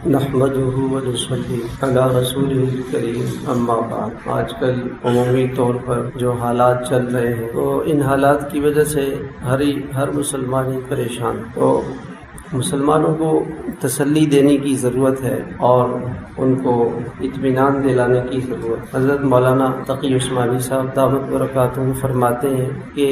نحمده ونصلي علی رسولہ الکریم اما بعد۔ آج کل عمومی طور پر جو حالات چل رہے ہیں تو ان حالات کی وجہ سے ہر مسلمان پریشان، تو مسلمانوں کو تسلی دینے کی ضرورت ہے اور ان کو اطمینان دلانے کی ضرورت۔ حضرت مولانا تقی عثمانی صاحب دامت برکاتہ فرماتے ہیں کہ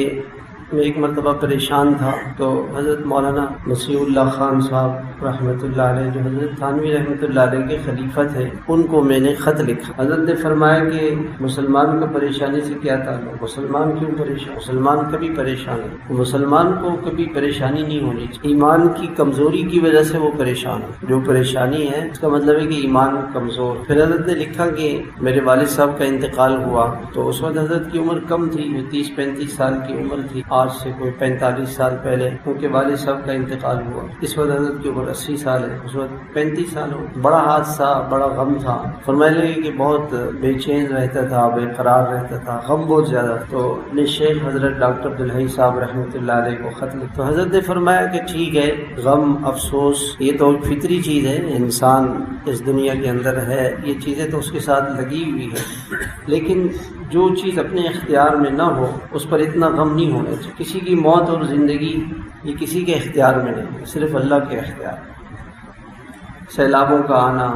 میں ایک مرتبہ پریشان تھا تو حضرت مولانا مسیح اللہ خان صاحب رحمۃ اللہ علیہ، جو حضرت تھانوی رحمۃ اللہ علیہ کے خلیفہ تھے، ان کو میں نے خط لکھا۔ حضرت نے فرمایا کہ مسلمان کو پریشانی سے کیا تعلق، مسلمان کیوں پریشان، مسلمان کبھی پریشان ہے، مسلمان کو کبھی پریشانی نہیں ہونی چاہیے، ایمان کی کمزوری کی وجہ سے وہ پریشان ہے، جو پریشانی ہے اس کا مطلب ہے کہ ایمان کمزور۔ پھر حضرت نے لکھا کہ میرے والد صاحب کا انتقال ہوا تو اس وقت حضرت کی عمر کم تھی، 30-35 سال کی عمر تھی، آج سے کوئی 45 سال پہلے ان کے والد صاحب کا انتقال ہوا۔ اس وقت حضرت کی عمر 80 سال ہے، اس وقت 35 سال ہو۔ بڑا حادثہ، بڑا غم تھا۔ فرمانے لگے کہ بہت بے چین رہتا تھا، بے قرار رہتا تھا، غم بہت زیادہ۔ تو اپنے شیخ حضرت ڈاکٹر عبدالحی صاحب رحمۃ اللہ علیہ کو خط لکھا تو حضرت نے فرمایا کہ ٹھیک ہے، غم، افسوس یہ تو فطری چیز ہے، انسان اس دنیا کے اندر ہے، یہ چیزیں تو اس کے ساتھ لگی ہوئی ہے، لیکن جو چیز اپنے اختیار میں نہ ہو اس پر اتنا غم نہیں ہونا چاہیے۔ کسی کی موت اور زندگی یہ کسی کے اختیار میں نہیں، صرف اللہ کے اختیار۔ سیلابوں کا آنا،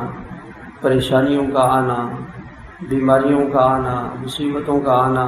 پریشانیوں کا آنا، بیماریوں کا آنا، مصیبتوں کا آنا،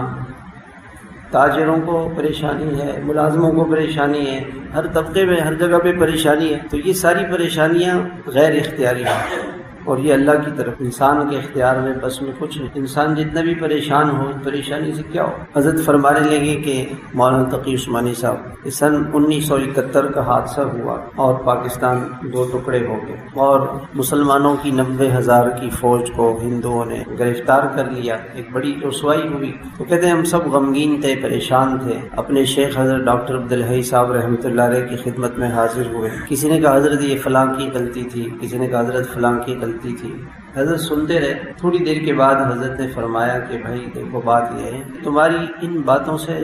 تاجروں کو پریشانی ہے، ملازموں کو پریشانی ہے، ہر طبقے میں ہر جگہ پہ پریشانی ہے، تو یہ ساری پریشانیاں غیر اختیاری ہیں اور یہ اللہ کی طرف، انسان کے اختیار میں بس میں کچھ نہیں۔ انسان جتنا بھی پریشان ہو، پریشانی سے کیا ہو۔ حضرت فرمانے لگے کہ مولانا تقی عثمانی صاحب، سن 1971 کا حادثہ ہوا اور پاکستان دو ٹکڑے ہو گئے اور مسلمانوں کی 90,000 کی فوج کو ہندوؤں نے گرفتار کر لیا، ایک بڑی رسوائی ہوئی۔ تو کہتے ہیں ہم سب غمگین تھے، پریشان تھے، اپنے شیخ حضرت ڈاکٹر عبدالحی صاحب رحمۃ اللہ علیہ کی خدمت میں حاضر ہوئے۔ کسی نے کہا حضرت یہ فلاں کی غلطی تھی، کسی نے کہا حضرت فلاں کی غلطی تھی۔ حضرت سنتے رہے۔ تھوڑی دیر کے بعد حضرت نے فرمایا کہ بھائی دیکھو، بات یہ ہے تمہاری ان باتوں سے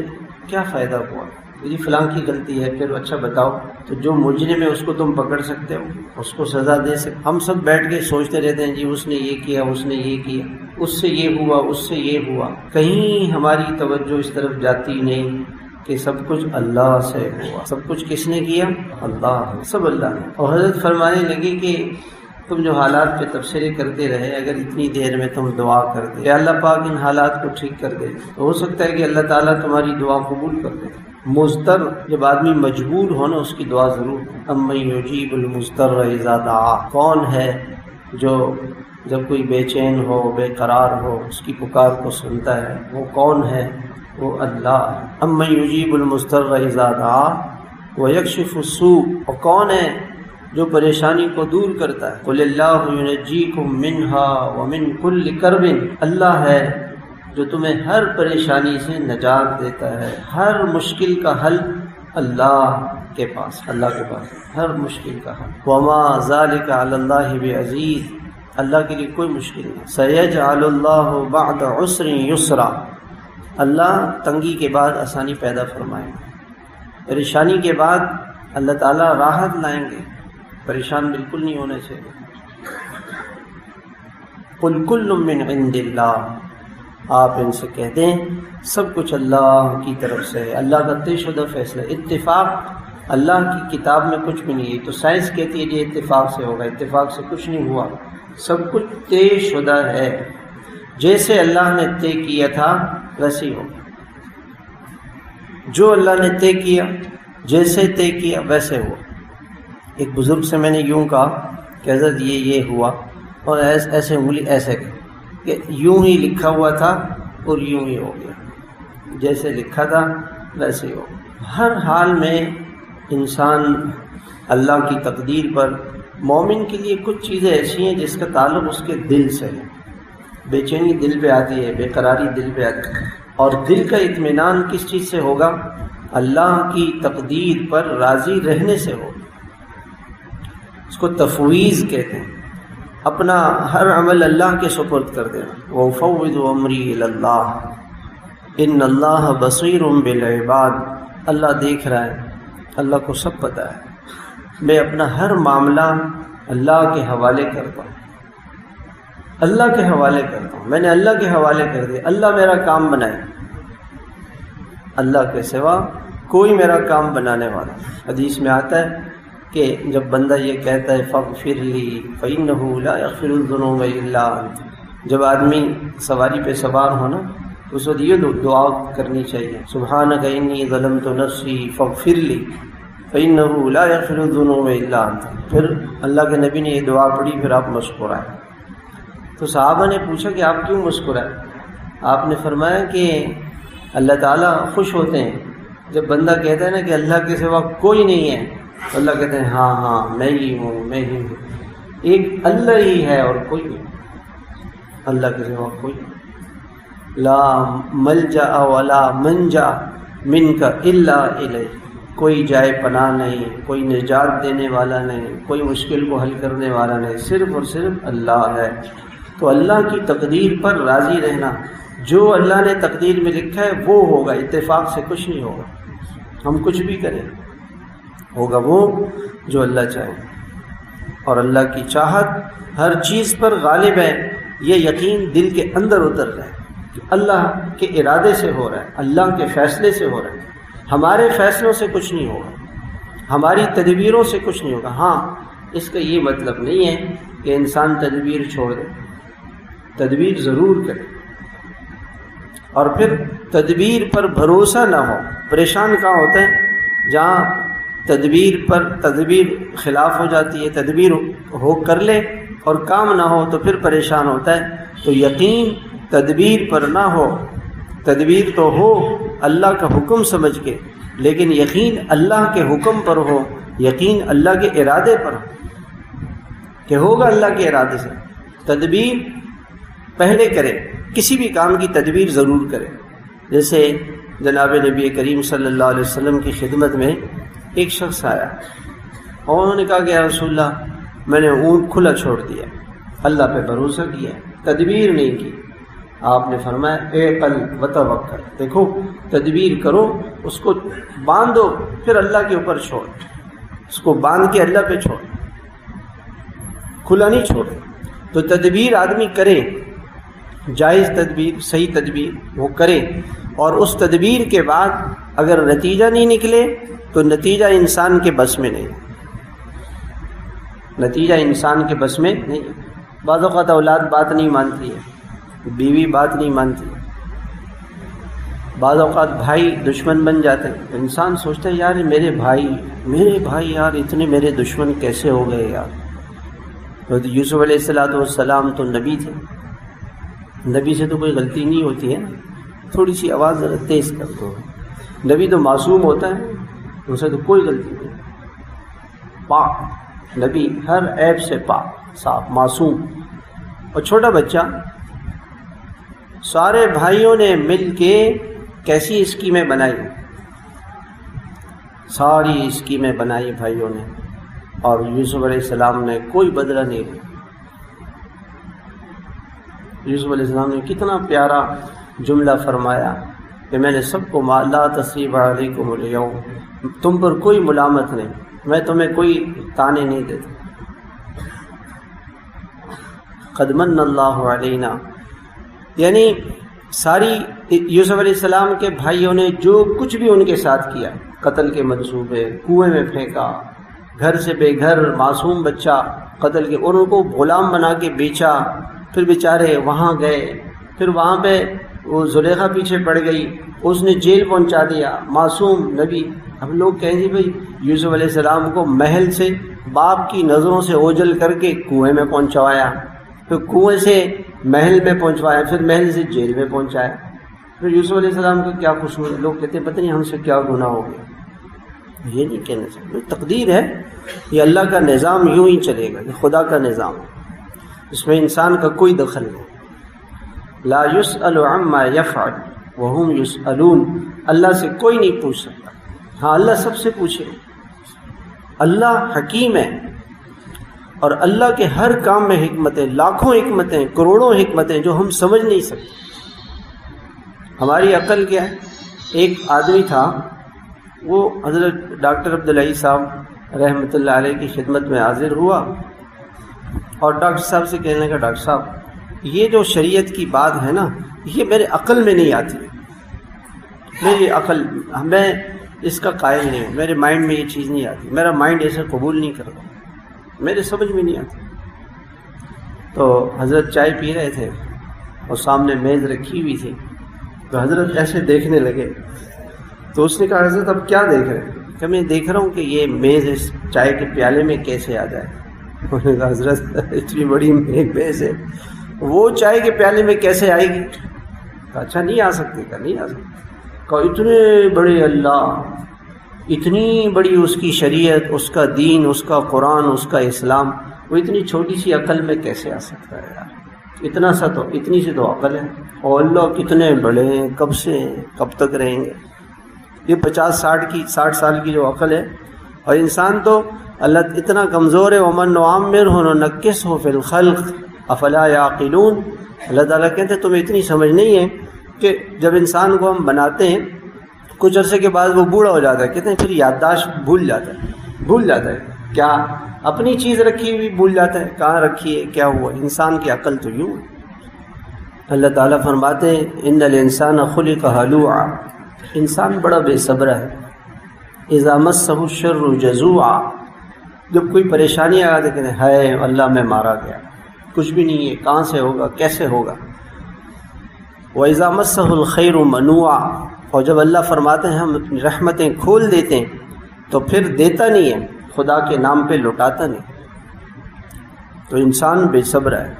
کیا فائدہ ہوا، جی فلاں کی غلطی ہے، پھر اچھا بتاؤ تو جو مجرم ہے اس کو تم پکڑ سکتے ہو، اس کو سزا دے سکتے۔ ہم سب بیٹھ کے سوچتے رہتے ہیں جی اس نے یہ کیا، اس نے یہ کیا، اس سے یہ ہوا، اس سے یہ ہوا، کہیں ہماری توجہ اس طرف جاتی نہیں کہ سب کچھ اللہ سے ہوا۔ سب کچھ کس نے کیا؟ اللہ، سب اللہ نے۔ اور حضرت فرمانے لگے کہ تم جو حالات پہ تبصرے کرتے رہے، اگر اتنی دیر میں تم دعا کر دے کہ اللہ پاک ان حالات کو ٹھیک کر دے تو ہو سکتا ہے کہ اللہ تعالیٰ تمہاری دعا قبول کر دے۔ مضطر، جب آدمی مجبور ہو نا، اس کی دعا ضرور ہو۔ امن یجیب المضطر اذا دعا، کون ہے جو جب کوئی بے چین ہو، بے قرار ہو، اس کی پکار کو سنتا ہے، وہ کون ہے؟ وہ اللہ ہے۔ امن یجیب المضطر اذا دعا ویکشف السوء، اور کون ہے جو پریشانی کو دور کرتا ہے؟ قل اللہ ینجیکم منہا ومن کل کرب، اللہ ہے جو تمہیں ہر پریشانی سے نجات دیتا ہے، ہر مشکل کا حل اللہ کے پاس، اللہ کے پاس ہر مشکل کا حل۔ وما ذلک علی اللہ بعزیز، اللہ کے لیے کوئی مشکل نہیں۔ سیجعل اللہ بعد عسر یسرا، اللہ تنگی کے بعد آسانی پیدا فرمائیں گے، پریشانی کے بعد اللہ تعالیٰ راحت لائیں گے، پریشان بالکل نہیں ہونے سے۔ قل کل من عند اللہ، آپ ان سے کہہ دیں سب کچھ اللہ کی طرف سے ہے، اللہ کا طے شدہ فیصلہ۔ اتفاق اللہ کی کتاب میں کچھ بھی نہیں ہے، تو سائنس کہتی ہے یہ اتفاق سے ہوگا، اتفاق سے کچھ نہیں ہوا، سب کچھ طے شدہ ہے، جیسے اللہ نے طے کیا تھا ویسے ہی ہوگا، جو اللہ نے طے کیا، جیسے طے کیا ویسے ہوا۔ ایک بزرگ سے میں نے یوں کہا کہ حضرت یہ ہوا، اور ایسے انگلی ایسے کہ یوں ہی لکھا ہوا تھا اور یوں ہی ہو گیا، جیسے لکھا تھا ویسے ہی ہو گیا۔ ہر حال میں انسان اللہ کی تقدیر پر، مومن کے لیے کچھ چیزیں ایسی ہیں جس کا تعلق اس کے دل سے ہے، بے چینی دل پہ آتی ہے، بے قراری دل پہ آتی ہے، اور دل کا اطمینان کس چیز سے ہوگا؟ اللہ کی تقدیر پر راضی رہنے سے ہوگا۔ اس کو تفویض کہتے ہیں، اپنا ہر عمل اللہ کے سپرد کر دینا۔ وَأُفَوِّضُ أَمْرِي إِلَى اللَّهِ إِنَّ اللَّهَ بَصِيرٌ بِالْعِبَادِ، اللہ دیکھ رہا ہے، اللہ کو سب پتہ ہے، میں اپنا ہر معاملہ اللہ کے حوالے کرتا ہوں، اللہ کے حوالے کرتا ہوں، میں نے اللہ کے حوالے کر دیا، اللہ میرا کام بنائے، اللہ کے سوا کوئی میرا کام بنانے والا۔ حدیث میں آتا ہے کہ جب بندہ یہ کہتا ہے فاغفر لی فإنہ لا یغفر الذنوب الا انت، جب آدمی سواری پہ سوار ہونا اس وقت یہ دعا کرنی چاہیے، سبحانک انی ظلمت نفسی فاغفر لی فإنہ لا یغفر الذنوب الا انت۔ پھر اللہ کے نبی نے یہ دعا پڑھی، پھر آپ مسکرائے۔ تو صحابہ نے پوچھا کہ آپ کیوں مسکرائے؟ آپ نے فرمایا کہ اللہ تعالیٰ خوش ہوتے ہیں جب بندہ کہتا ہے نا کہ اللہ کے سوا کوئی نہیں ہے، تو اللہ کہتے ہیں ہاں ہاں میں ہی ہوں، میں ہی ہوں، ایک اللہ ہی ہے اور کوئی نہیں، اللہ کے سوا کوئی نہیں۔ لا ملجأ ولا منجا منک الا الیک، کوئی جائے پناہ نہیں، کوئی نجات دینے والا نہیں، کوئی مشکل کو حل کرنے والا نہیں، صرف اور صرف اللہ ہے۔ تو اللہ کی تقدیر پر راضی رہنا، جو اللہ نے تقدیر میں لکھا ہے وہ ہوگا، اتفاق سے کچھ نہیں ہوگا، ہم کچھ بھی کریں ہوگا وہ جو اللہ چاہے، اور اللہ کی چاہت ہر چیز پر غالب ہے، یہ یقین دل کے اندر اتر رہا ہے کہ اللہ کے ارادے سے ہو رہا ہے، اللہ کے فیصلے سے ہو رہا ہے، ہمارے فیصلوں سے کچھ نہیں ہوگا، ہماری تدبیروں سے کچھ نہیں ہوگا۔ ہاں اس کا یہ مطلب نہیں ہے کہ انسان تدبیر چھوڑ دے، تدبیر ضرور کرے، اور پھر تدبیر پر بھروسہ نہ ہو۔ پریشان کہاں ہوتا ہے؟ جہاں تدبیر خلاف ہو جاتی ہے، تدبیر ہو کر لے اور کام نہ ہو تو پھر پریشان ہوتا ہے۔ تو یقین تدبیر پر نہ ہو، تدبیر تو ہو اللہ کا حکم سمجھ کے، لیکن یقین اللہ کے حکم پر ہو، یقین اللہ کے ارادے پر ہو کہ ہوگا اللہ کے ارادے سے۔ تدبیر پہلے کرے، کسی بھی کام کی تدبیر ضرور کرے۔ جیسے جناب نبی کریم صلی اللہ علیہ وسلم کی خدمت میں ایک شخص آیا اور انہوں نے کہا کہ یا رسول اللہ میں نے اونٹ کھلا چھوڑ دیا، اللہ پہ بھروسہ کیا، تدبیر نہیں کی۔ آپ نے فرمایا اعقل وتوکل، دیکھو تدبیر کرو، اس کو باندھو، پھر اللہ کے اوپر چھوڑ، اس کو باندھ کے اللہ پہ چھوڑ، کھلا نہیں چھوڑ۔ تو تدبیر آدمی کرے، جائز تدبیر، صحیح تدبیر وہ کرے، اور اس تدبیر کے بعد اگر نتیجہ نہیں نکلے تو نتیجہ انسان کے بس میں نہیں، نتیجہ انسان کے بس میں نہیں۔ بعض اوقات اولاد بات نہیں مانتی ہے، بیوی بات نہیں مانتی ہے، بعض اوقات بھائی دشمن بن جاتے ہیں، انسان سوچتا ہے یار میرے بھائی یار اتنے میرے دشمن کیسے ہو گئے یار۔ تو یوسف علیہ السلام تو نبی تھے، نبی سے تو کوئی غلطی نہیں ہوتی ہے نا، تھوڑی سی آواز ذرا تیز کر دو، نبی تو معصوم ہوتا ہے، ان سے تو کوئی غلطی نہیں، پاک نبی، ہر عیب سے پاک صاف معصوم۔ اور چھوٹا بچہ، سارے بھائیوں نے مل کے کیسی اسکیمیں بنائی، ساری اسکیمیں بنائی بھائیوں نے، اور یوسف علیہ السلام نے کوئی بدلہ نہیں لیا۔ یوسف علیہ السلام نے کتنا پیارا جملہ فرمایا کہ میں نے سب کو لا تصریب علیکم اليوم، تم پر کوئی ملامت نہیں، میں تمہیں کوئی تانے نہیں دیتا، قد من اللہ علینا۔ یعنی ساری یوسف علیہ السلام کے بھائیوں نے جو کچھ بھی ان کے ساتھ کیا، قتل کے منصوبے، کنویں میں پھینکا، گھر سے بے گھر معصوم بچہ قتل کے، اور ان کو غلام بنا کے بیچا، پھر بیچارے وہاں گئے، پھر وہاں پہ وہ زلیخا پیچھے پڑ گئی، اس نے جیل پہنچا دیا، معصوم نبی۔ اب لوگ کہیں گے بھائی یوسف علیہ السلام کو محل سے باپ کی نظروں سے اوجھل کر کے کنویں میں پہنچوایا، پھر کنویں سے محل میں پہنچوایا، پھر محل سے جیل میں پہنچایا، پھر یوسف علیہ السلام کا کیا قصور ہے؟ لوگ کہتے ہیں پتہ نہیں ہم سے کیا گناہ ہو گیا۔ یہ نہیں کہنا چاہیے، تقدیر ہے، یہ اللہ کا نظام یوں ہی چلے گا، یہ خدا کا نظام، اس میں انسان کا کوئی دخل نہیں۔ لا يسأل عما يفعل وهم يسألون، اللہ سے کوئی نہیں پوچھ سکتا، ہاں اللہ سب سے پوچھے۔ اللہ حکیم ہے، اور اللہ کے ہر کام میں حکمتیں، لاکھوں حکمتیں، کروڑوں حکمتیں جو ہم سمجھ نہیں سکتے۔ ہماری عقل کیا ہے؟ ایک آدمی تھا، وہ حضرت ڈاکٹر عبدالعزیز صاحب رحمۃ اللہ علیہ کی خدمت میں حاضر ہوا، اور ڈاکٹر صاحب سے کہنے کا ڈاکٹر صاحب یہ جو شریعت کی بات ہے نا یہ میرے عقل میں نہیں آتی، میری عقل میں اس کا قائل نہیں ہوں، میرے مائنڈ میں یہ چیز نہیں آتی، میرا مائنڈ ایسے قبول نہیں کرتا، میرے سمجھ میں نہیں آتی۔ تو حضرت چائے پی رہے تھے اور سامنے میز رکھی ہوئی تھی، تو حضرت ایسے دیکھنے لگے، تو اس نے کہا حضرت اب کیا دیکھ رہے ہیں؟ کہ میں دیکھ رہا ہوں کہ یہ میز اس چائے کے پیالے میں کیسے آ جائے۔ انہوں نے کہا حضرت اتنی بڑی میز ہے، وہ چائے کے پیالے میں کیسے آئے گی؟ اچھا نہیں آ سکتی؟ کہ نہیں آ سکتی۔ کہا اتنے بڑے اللہ، اتنی بڑی اس کی شریعت، اس کا دین، اس کا قرآن، اس کا اسلام، وہ اتنی چھوٹی سی عقل میں کیسے آ سکتا ہے یار؟ اتنی سی تو عقل ہے، اور اللہ کتنے بڑے ہیں، کب سے ہیں، کب تک رہیں گے؟ یہ 50-60 سال کی جو عقل ہے، اور انسان تو اللہ اتنا کمزور ہے، ومن نعمرہ ننکسہ فی الخلق افلا یعقلون۔ اللہ تعالیٰ کہتے ہیں تمہیں اتنی سمجھ نہیں ہے کہ جب انسان کو ہم بناتے ہیں کچھ عرصے کے بعد وہ بوڑھا ہو جاتا ہے، کہتے ہیں پھر یادداشت بھول جاتا ہے، کیا اپنی چیز رکھی ہوئی بھول جاتا ہے، کہاں رکھی ہے، کیا ہوا۔ انسان کی عقل تو یوں ہے۔ اللہ تعالیٰ فرماتے ہیں ان الانسان خلق ہلوعا، انسان بڑا بے صبر ہے، اذا مسہ الشر جزوعا، جب کوئی پریشانی آ جاتی کہتے ہیں ہائے اللہ میں مارا گیا، کچھ بھی نہیں ہے، کہاں سے ہوگا، کیسے ہوگا۔ وَإِذَا مَسَّهُ الْخَيْرُ مَنُوعًا، اور جب اللہ فرماتے ہیں ہم اپنی رحمتیں کھول دیتے ہیں تو پھر دیتا نہیں ہے، خدا کے نام پہ لوٹاتا نہیں۔ تو انسان بے صبر ہے،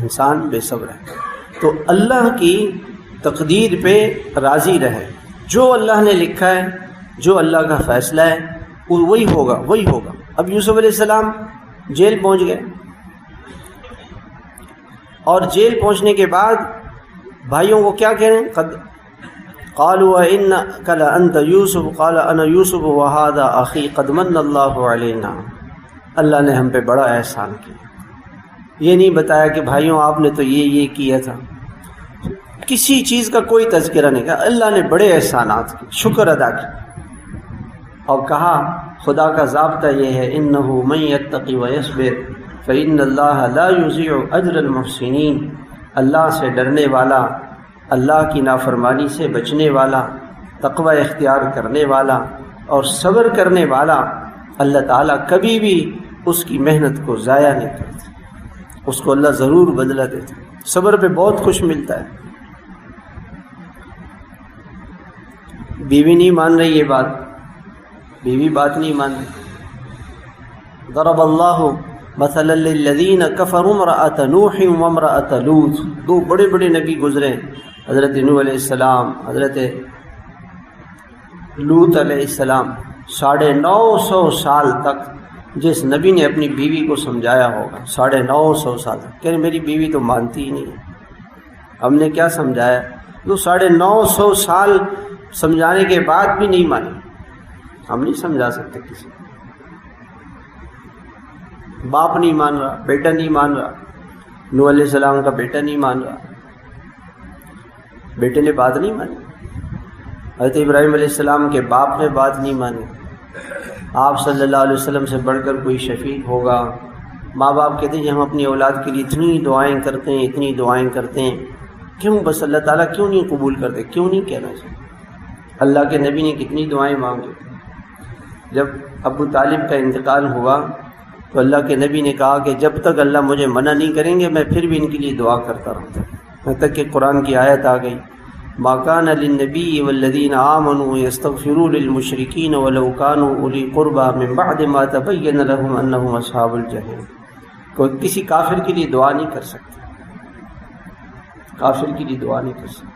انسان بے صبر ہے۔ تو اللہ کی تقدیر پہ راضی رہے، جو اللہ نے لکھا ہے، جو اللہ کا فیصلہ ہے وہی ہوگا، وہی ہوگا۔ اب یوسف علیہ السلام جیل پہنچ گئے، اور جیل پہنچنے کے بعد بھائیوں کو کیا کہہ رہے ہیں؟ قد قالوا انک لانت یوسف قال انا یوسف وہذا اخی قد من اللہ علینا، اللہ نے ہم پہ بڑا احسان کیا۔ یہ نہیں بتایا کہ بھائیوں آپ نے تو یہ کیا تھا، کسی چیز کا کوئی تذکرہ نہیں کیا، اللہ نے بڑے احسانات کی، شکر ادا کی، اور کہا خدا کا ضابطہ یہ ہے انہ من یتقی ویصبر فإن اللہ لا یضیع اجر المحسنین، اللہ سے ڈرنے والا، اللہ کی نافرمانی سے بچنے والا، تقوی اختیار کرنے والا اور صبر کرنے والا، اللہ تعالیٰ کبھی بھی اس کی محنت کو ضائع نہیں کرتا، اس کو اللہ ضرور بدلہ دیتا۔ صبر پہ بہت کچھ ملتا ہے۔ بیوی نہیں مان رہی یہ بات، بیوی بات نہیں مان رہی۔ ضرب اللہ مثلا للذین کفروا امرأۃ نوح وامرأۃ لوط، دو بڑے بڑے نبی گزرے، حضرت نوح علیہ السلام، حضرت لوط علیہ السلام۔ 950 سال تک جس نبی نے اپنی بیوی کو سمجھایا ہوگا، 950 سال تک، کہ میری بیوی تو مانتی ہی نہیں ہے، ہم نے کیا سمجھایا؟ تو 950 سال سمجھانے کے بعد بھی نہیں مانی۔ ہم نہیں سمجھا سکتے کسی کو، باپ نہیں مان رہا، بیٹا نہیں مان رہا، نوح علیہ السلام کا بیٹا نہیں مان رہا، بیٹے نے بات نہیں مانی، حضرت ابراہیم علیہ السلام کے باپ نے بات نہیں مانی۔ آپ صلی اللہ علیہ وسلم سے بڑھ کر کوئی شفیق ہوگا؟ ماں باپ کہتے ہیں ہم اپنی اولاد کے لیے اتنی دعائیں کرتے ہیں، اتنی دعائیں کرتے ہیں، کیوں بس اللہ تعالیٰ کیوں نہیں قبول کرتے؟ کیوں نہیں کہنا چاہیے؟ اللہ کے نبی نے کتنی دعائیں مانگی۔ جب ابو طالب کا انتقال ہوا تو اللہ کے نبی نے کہا کہ جب تک اللہ مجھے منع نہیں کریں گے میں پھر بھی ان کے لیے دعا کرتا رہوں گا، یہاں تک کہ قرآن کی آیت آ گئی ما کان للنبی والذین آمنوا یستغفروا للمشرکین ولو کانوا اولی قربى من بعد ما تبین لهم انهم اصحاب الجحیم۔ کوئی کسی کافر کے لیے دعا نہیں کر سکتا، کافر کے لیے دعا نہیں کر سکتا۔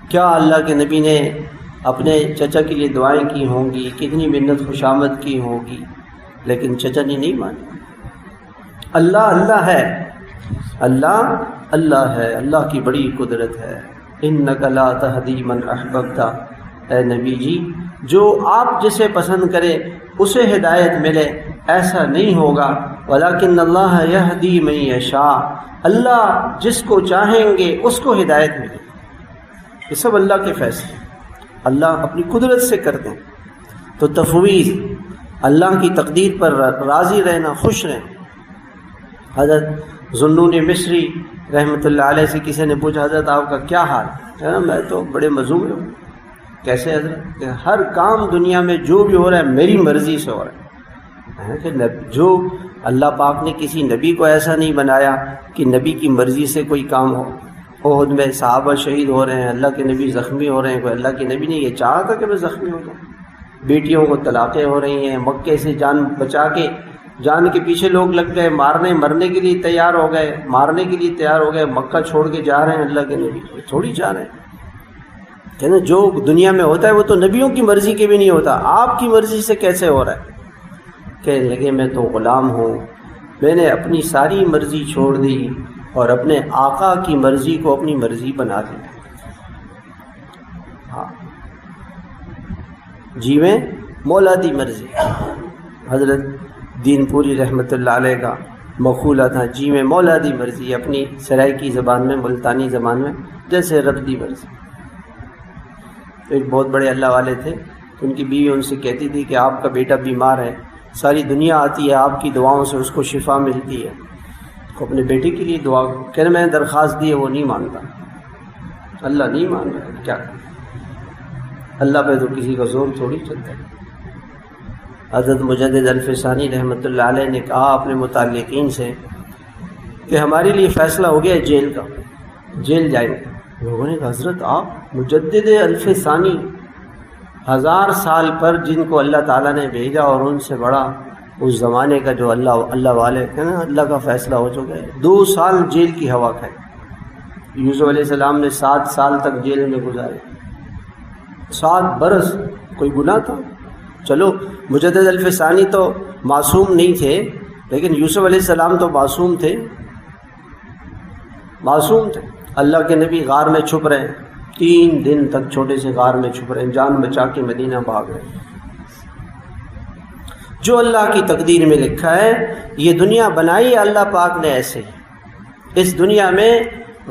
کیا اللہ کے نبی نے اپنے چچا کے لیے دعائیں کی ہوں گی، کتنی منت خوشامد کی ہوگی، لیکن چچا نے نہیں مانی۔ اللہ اللہ ہے، اللہ اللہ ہے، اللہ کی بڑی قدرت ہے۔ انک لا تہدی من احببت، اے نبی جی جو آپ جسے پسند کرے اسے ہدایت ملے ایسا نہیں ہوگا، ولکن اللہ یہدی من یشاء، اللہ جس کو چاہیں گے اس کو ہدایت ملے۔ یہ سب اللہ کے فیصلے اللہ اپنی قدرت سے کرتے ہیں۔ تو تفویض اللہ کی تقدیر پر راضی رہنا، خوش رہنا۔ حضرت ذوالنون مصری رحمۃ اللہ علیہ سے کسی نے پوچھا حضرت آپ کا کیا حال ہے؟ میں تو بڑے مذہول ہوں۔ کیسے حضرت؟ کہ ہر کام دنیا میں جو بھی ہو رہا ہے میری مرضی سے ہو رہا ہے، کہ جو اللہ پاک نے کسی نبی کو ایسا نہیں بنایا کہ نبی کی مرضی سے کوئی کام ہو۔ احد میں صحابہ شہید ہو رہے ہیں، اللہ کے نبی زخمی ہو رہے ہیں، کوئی اللہ کے نبی نے یہ چاہا تھا کہ میں زخمی ہو جاؤں؟ بیٹیوں کو طلاقیں ہو رہی ہیں، مکے سے جان بچا کے جان کے پیچھے لوگ لگ گئے، مرنے کے لیے تیار ہو گئے، مارنے کے لیے تیار ہو گئے، مکہ چھوڑ کے جا رہے ہیں اللہ کے نبی، تھوڑی جا رہے ہیں۔ کہ نا جو دنیا میں ہوتا ہے وہ تو نبیوں کی مرضی کے بھی نہیں ہوتا، آپ کی مرضی سے کیسے ہو رہا ہے؟ کہنے لگے میں تو غلام ہوں، میں نے اپنی ساری مرضی چھوڑ دی اور اپنے آقا کی مرضی کو اپنی مرضی بنا دی۔ ہاں جیویں مولا دی مرضی۔ حضرت دین پوری رحمۃ اللہ علیہ کا مقولہ تھا، جیویں مولا دی مرضی، اپنی سرائکی زبان میں، ملتانی زبان میں، جیسے رب دی مرضی۔ ایک بہت بڑے اللہ والے تھے، ان کی بیوی ان سے کہتی تھی کہ آپ کا بیٹا بیمار ہے، ساری دنیا آتی ہے آپ کی دعاؤں سے اس کو شفا ملتی ہے، کو اپنے بیٹے کے لیے دعا کہنے میں نے درخواست دی ہے، وہ نہیں مانتا، اللہ نہیں مان رہا، کیا اللہ پہ تو کسی کا زور تھوڑی چلتا ہے۔ حضرت مجدد الفسانی رحمۃ اللہ علیہ نے کہا اپنے متعلقین سے کہ ہمارے لیے فیصلہ ہو گیا جیل کا، جیل جائیں گے۔ لوگوں نے کہا حضرت آپ مجدد الفسانی 1000 سال پر جن کو اللہ تعالیٰ نے بھیجا اور ان سے بڑا اس زمانے کا جو اللہ والے ہیں نا، اللہ کا فیصلہ ہو چکا ہے، 2 سال جیل کی ہوا کھائی۔ یوسف علیہ السلام نے 7 سال تک جیل میں گزارے، 7 برس، کوئی گناہ تھا؟ چلو مجدد الفسانی تو معصوم نہیں تھے، لیکن یوسف علیہ السلام تو معصوم تھے، معصوم تھے۔ اللہ کے نبی غار میں چھپ رہے ہیں، 3 دن تک چھوٹے سے غار میں چھپ رہے ہیں، جان بچا کے مدینہ بھاگ رہے ہیں۔ جو اللہ کی تقدیر میں لکھا ہے، یہ دنیا بنائی ہے اللہ پاک نے ایسے ہی، اس دنیا میں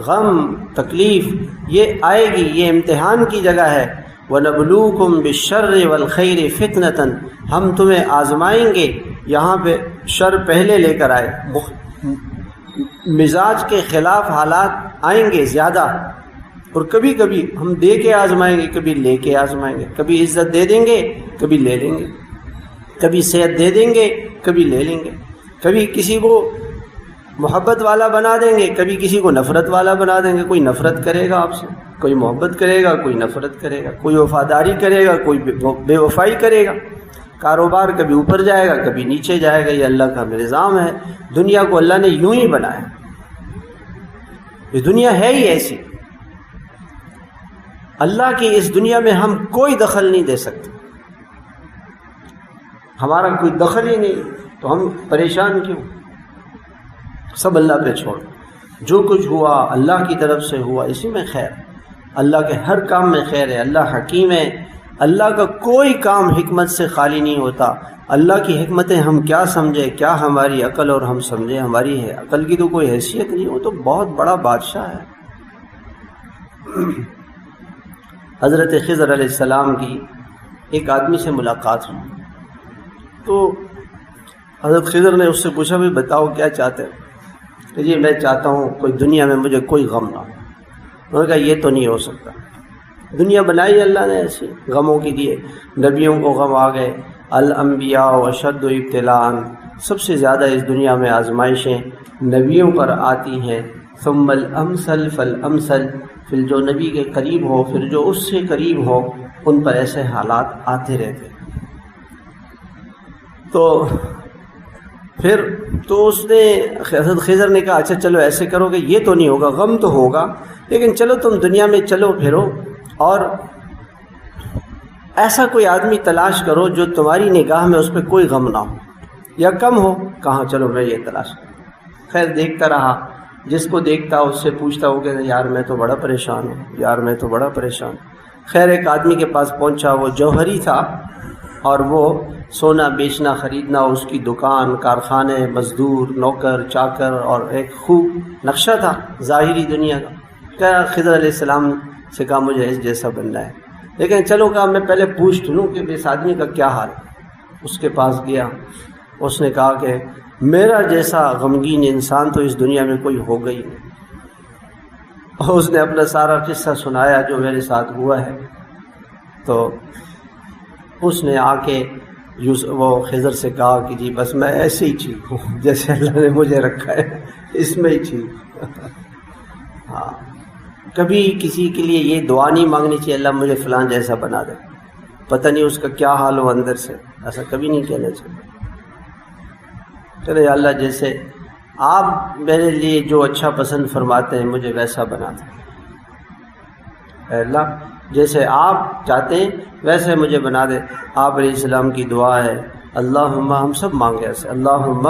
غم تکلیف یہ آئے گی، یہ امتحان کی جگہ ہے۔ وَنَبْلُوكُمْ بِالشَّرِّ وَالْخَيْرِ فِتْنَةً، ہم تمہیں آزمائیں گے۔ یہاں پہ شر پہلے لے کر آئے، مزاج کے خلاف حالات آئیں گے زیادہ، اور کبھی کبھی ہم دے کے آزمائیں گے، کبھی لے کے آزمائیں گے، کبھی عزت دے دیں گے، کبھی لے لیں گے، کبھی صحت دے دیں گے، کبھی لے لیں گے، کبھی کسی کو محبت والا بنا دیں گے، کبھی کسی کو نفرت والا بنا دیں گے۔ کوئی نفرت کرے گا آپ سے، کوئی محبت کرے گا، کوئی نفرت کرے گا، کوئی وفاداری کرے گا، کوئی بے وفائی کرے گا۔ کاروبار کبھی اوپر جائے گا، کبھی نیچے جائے گا، یہ اللہ کا نظام ہے۔ دنیا کو اللہ نے یوں ہی بنایا، یہ دنیا ہے ہی ایسی۔ اللہ کی اس دنیا میں ہم کوئی دخل نہیں دے سکتے، ہمارا کوئی دخل ہی نہیں، تو ہم پریشان کیوں؟ سب اللہ پہ چھوڑ، جو کچھ ہوا اللہ کی طرف سے ہوا، اسی میں خیر، اللہ کے ہر کام میں خیر ہے، اللہ حکیم ہے، اللہ کا کوئی کام حکمت سے خالی نہیں ہوتا۔ اللہ کی حکمتیں ہم کیا سمجھے، کیا ہماری عقل اور ہم سمجھے، ہماری ہے عقل کی تو کوئی حیثیت نہیں، وہ تو بہت بڑا بادشاہ ہے۔ حضرت خضر علیہ السلام کی ایک آدمی سے ملاقات ہوئی، تو حضرت خضر نے اس سے پوچھا بھی بتاؤ کیا چاہتے ہیں؟ کہ جی میں چاہتا ہوں کوئی دنیا میں مجھے کوئی غم نہ ہو۔ انہوں نے کہا یہ تو نہیں ہو سکتا، دنیا بنائی اللہ نے ایسی غموں کے لیے، نبیوں کو غم آ گئے، الانبیاء اشد ابتلاء، سب سے زیادہ اس دنیا میں آزمائشیں نبیوں پر آتی ہیں، ثم الامثل فالامثل، پھر جو نبی کے قریب ہو، پھر جو اس سے قریب ہو، ان پر ایسے حالات آتے رہتے۔ تو اس نے حضرت خضر نے کہا اچھا چلو ایسے کرو کہ یہ تو نہیں ہوگا، غم تو ہوگا، لیکن چلو تم دنیا میں چلو پھرو اور ایسا کوئی آدمی تلاش کرو جو تمہاری نگاہ میں اس پہ کوئی غم نہ ہو یا کم ہو۔ کہاں چلو میں یہ تلاش کروں۔ خیر دیکھتا رہا، جس کو دیکھتا اس سے پوچھتا ہو کہ یار میں تو بڑا پریشان ہوں، یار میں تو بڑا پریشان۔ خیر ایک آدمی کے پاس پہنچا، وہ جوہری تھا اور وہ سونا بیچنا خریدنا، اس کی دکان، کارخانے، مزدور، نوکر چاکر، اور ایک خوب نقشہ تھا ظاہری دنیا کا۔ کہا خضر علیہ السلام سے کہا مجھے اس جیسا بننا ہے، لیکن چلو کہا میں پہلے پوچھ لوں کہ اس آدمی کا کیا حال ہے۔ اس کے پاس گیا، اس نے کہا کہ میرا جیسا غمگین انسان تو اس دنیا میں کوئی ہوگا ہی نہیں۔ اور اس نے اپنا سارا قصہ سنایا جو میرے ساتھ ہوا ہے۔ تو اس نے آ کے وہ خضر سے کہا کہ جی بس میں ایسے ہی ٹھیک ہوں جیسے اللہ نے مجھے رکھا ہے، اس میں ہی ٹھیک ہوں۔ ہاں، کبھی کسی کے لیے یہ دعا نہیں مانگنی چاہیے اللہ مجھے فلاں جیسا بنا دے، پتہ نہیں اس کا کیا حال ہو اندر سے، ایسا کبھی نہیں کہنا چاہیے۔ چلے اللہ جیسے آپ میرے لیے جو اچھا پسند فرماتے ہیں مجھے ویسا بنا دیں، اے اللہ جیسے آپ چاہتے ہیں ویسے مجھے بنا دے۔ آپ علیہ السلام کی دعا ہے، اللہم، ہم سب مانگے ایسے، اللہم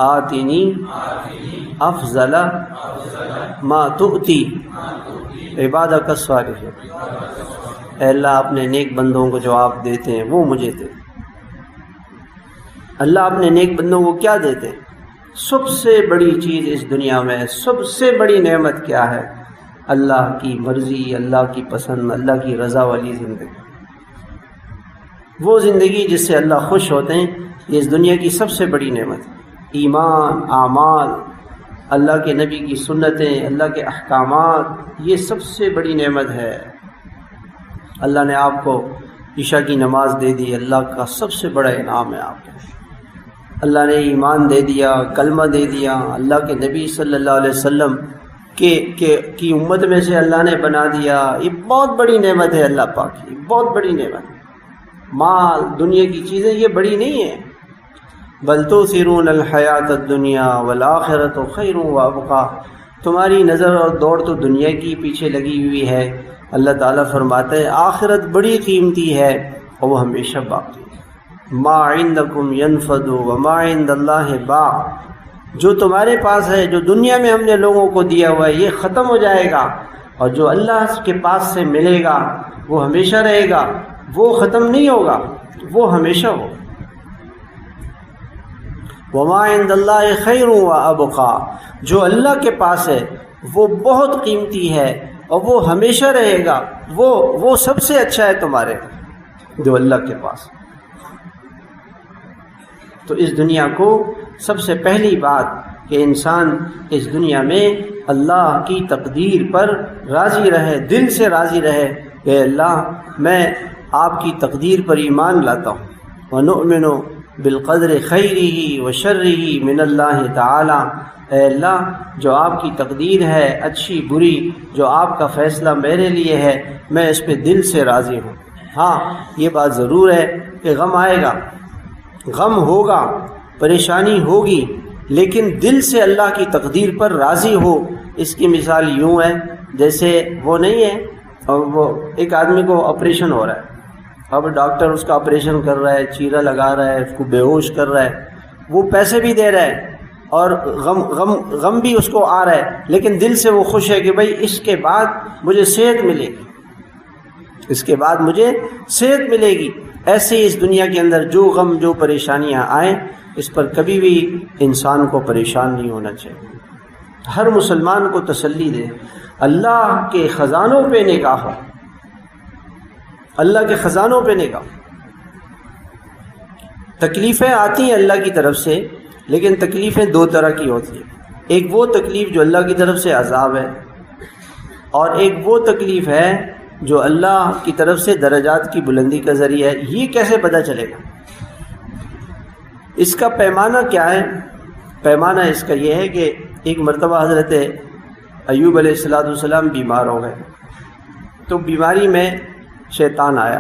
آتینی افضل ما تؤتی عبادک الصالحین، اے اللہ اپنے نیک بندوں کو جو آپ دیتے ہیں وہ مجھے دے۔ اللہ اپنے نیک بندوں کو کیا دیتے ہیں؟ سب سے بڑی چیز اس دنیا میں، سب سے بڑی نعمت کیا ہے؟ اللہ کی مرضی، اللہ کی پسند، اللہ کی رضا والی زندگی، وہ زندگی جس سے اللہ خوش ہوتے ہیں، یہ اس دنیا کی سب سے بڑی نعمت ہے۔ ایمان، اعمال، اللہ کے نبی کی سنتیں، اللہ کے احکامات، یہ سب سے بڑی نعمت ہے۔ اللہ نے آپ کو عشاء کی نماز دے دی، اللہ کا سب سے بڑا انعام ہے آپ کو۔ اللہ نے ایمان دے دیا، کلمہ دے دیا، اللہ کے نبی صلی اللہ علیہ وسلم کی امت میں سے اللہ نے بنا دیا، یہ بہت بڑی نعمت ہے اللہ پاک کی، بہت بڑی نعمت۔ مال، دنیا کی چیزیں یہ بڑی نہیں ہیں، بل تؤثرون الحیات الدنیا والآخرۃ خیر وابقیٰ، تمہاری نظر اور دوڑ تو دنیا کی پیچھے لگی ہوئی ہے، اللہ تعالیٰ فرماتا ہے آخرت بڑی قیمتی ہے اور وہ ہمیشہ باقی ہے۔ ما عندکم ینفد وما عند اللہ باق، جو تمہارے پاس ہے، جو دنیا میں ہم نے لوگوں کو دیا ہوا ہے، یہ ختم ہو جائے گا، اور جو اللہ کے پاس سے ملے گا وہ ہمیشہ رہے گا، وہ ختم نہیں ہوگا، وہ ہمیشہ ہو۔ وما عند اللہ خیر وابقیٰ، جو اللہ کے پاس ہے وہ بہت قیمتی ہے اور وہ ہمیشہ رہے گا، وہ سب سے اچھا ہے تمہارے جو اللہ کے پاس۔ تو اس دنیا کو سب سے پہلی بات کہ انسان اس دنیا میں اللہ کی تقدیر پر راضی رہے، دل سے راضی رہے کہ اللہ میں آپ کی تقدیر پر ایمان لاتا ہوں، وَنُؤْمِنُ بِالْقَدْرِ خَيْرِهِ وَشَرِّهِ مِنَ اللَّهِ تعالی، اے اللہ جو آپ کی تقدیر ہے اچھی بری، جو آپ کا فیصلہ میرے لیے ہے، میں اس پہ دل سے راضی ہوں۔ ہاں یہ بات ضرور ہے کہ غم آئے گا، غم ہوگا، پریشانی ہوگی، لیکن دل سے اللہ کی تقدیر پر راضی ہو۔ اس کی مثال یوں ہے جیسے وہ نہیں ہے، اور وہ ایک آدمی کو آپریشن ہو رہا ہے، اب ڈاکٹر اس کا آپریشن کر رہا ہے، چیرا لگا رہا ہے، اس کو بے ہوش کر رہا ہے، وہ پیسے بھی دے رہا ہے اور غم بھی اس کو آ رہا ہے، لیکن دل سے وہ خوش ہے کہ بھائی اس کے بعد مجھے صحت ملے گی، اس کے بعد مجھے صحت ملے گی۔ ایسے ہی اس دنیا کے اندر جو غم، جو پریشانیاں آئیں، اس پر کبھی بھی انسان کو پریشان نہیں ہونا چاہیے۔ ہر مسلمان کو تسلی دے، اللہ کے خزانوں پہ نگاہ ہو، اللہ کے خزانوں پہ نگاہ۔ تکلیفیں آتی ہیں اللہ کی طرف سے، لیکن تکلیفیں دو طرح کی ہوتی ہیں، ایک وہ تکلیف جو اللہ کی طرف سے عذاب ہے، اور ایک وہ تکلیف ہے جو اللہ کی طرف سے درجات کی بلندی کا ذریعہ ہے۔ یہ کیسے پتہ چلے گا؟ اس کا پیمانہ کیا ہے؟ پیمانہ اس کا یہ ہے کہ ایک مرتبہ حضرت ایوب علیہ السلام بیمار ہو گئے، تو بیماری میں شیطان آیا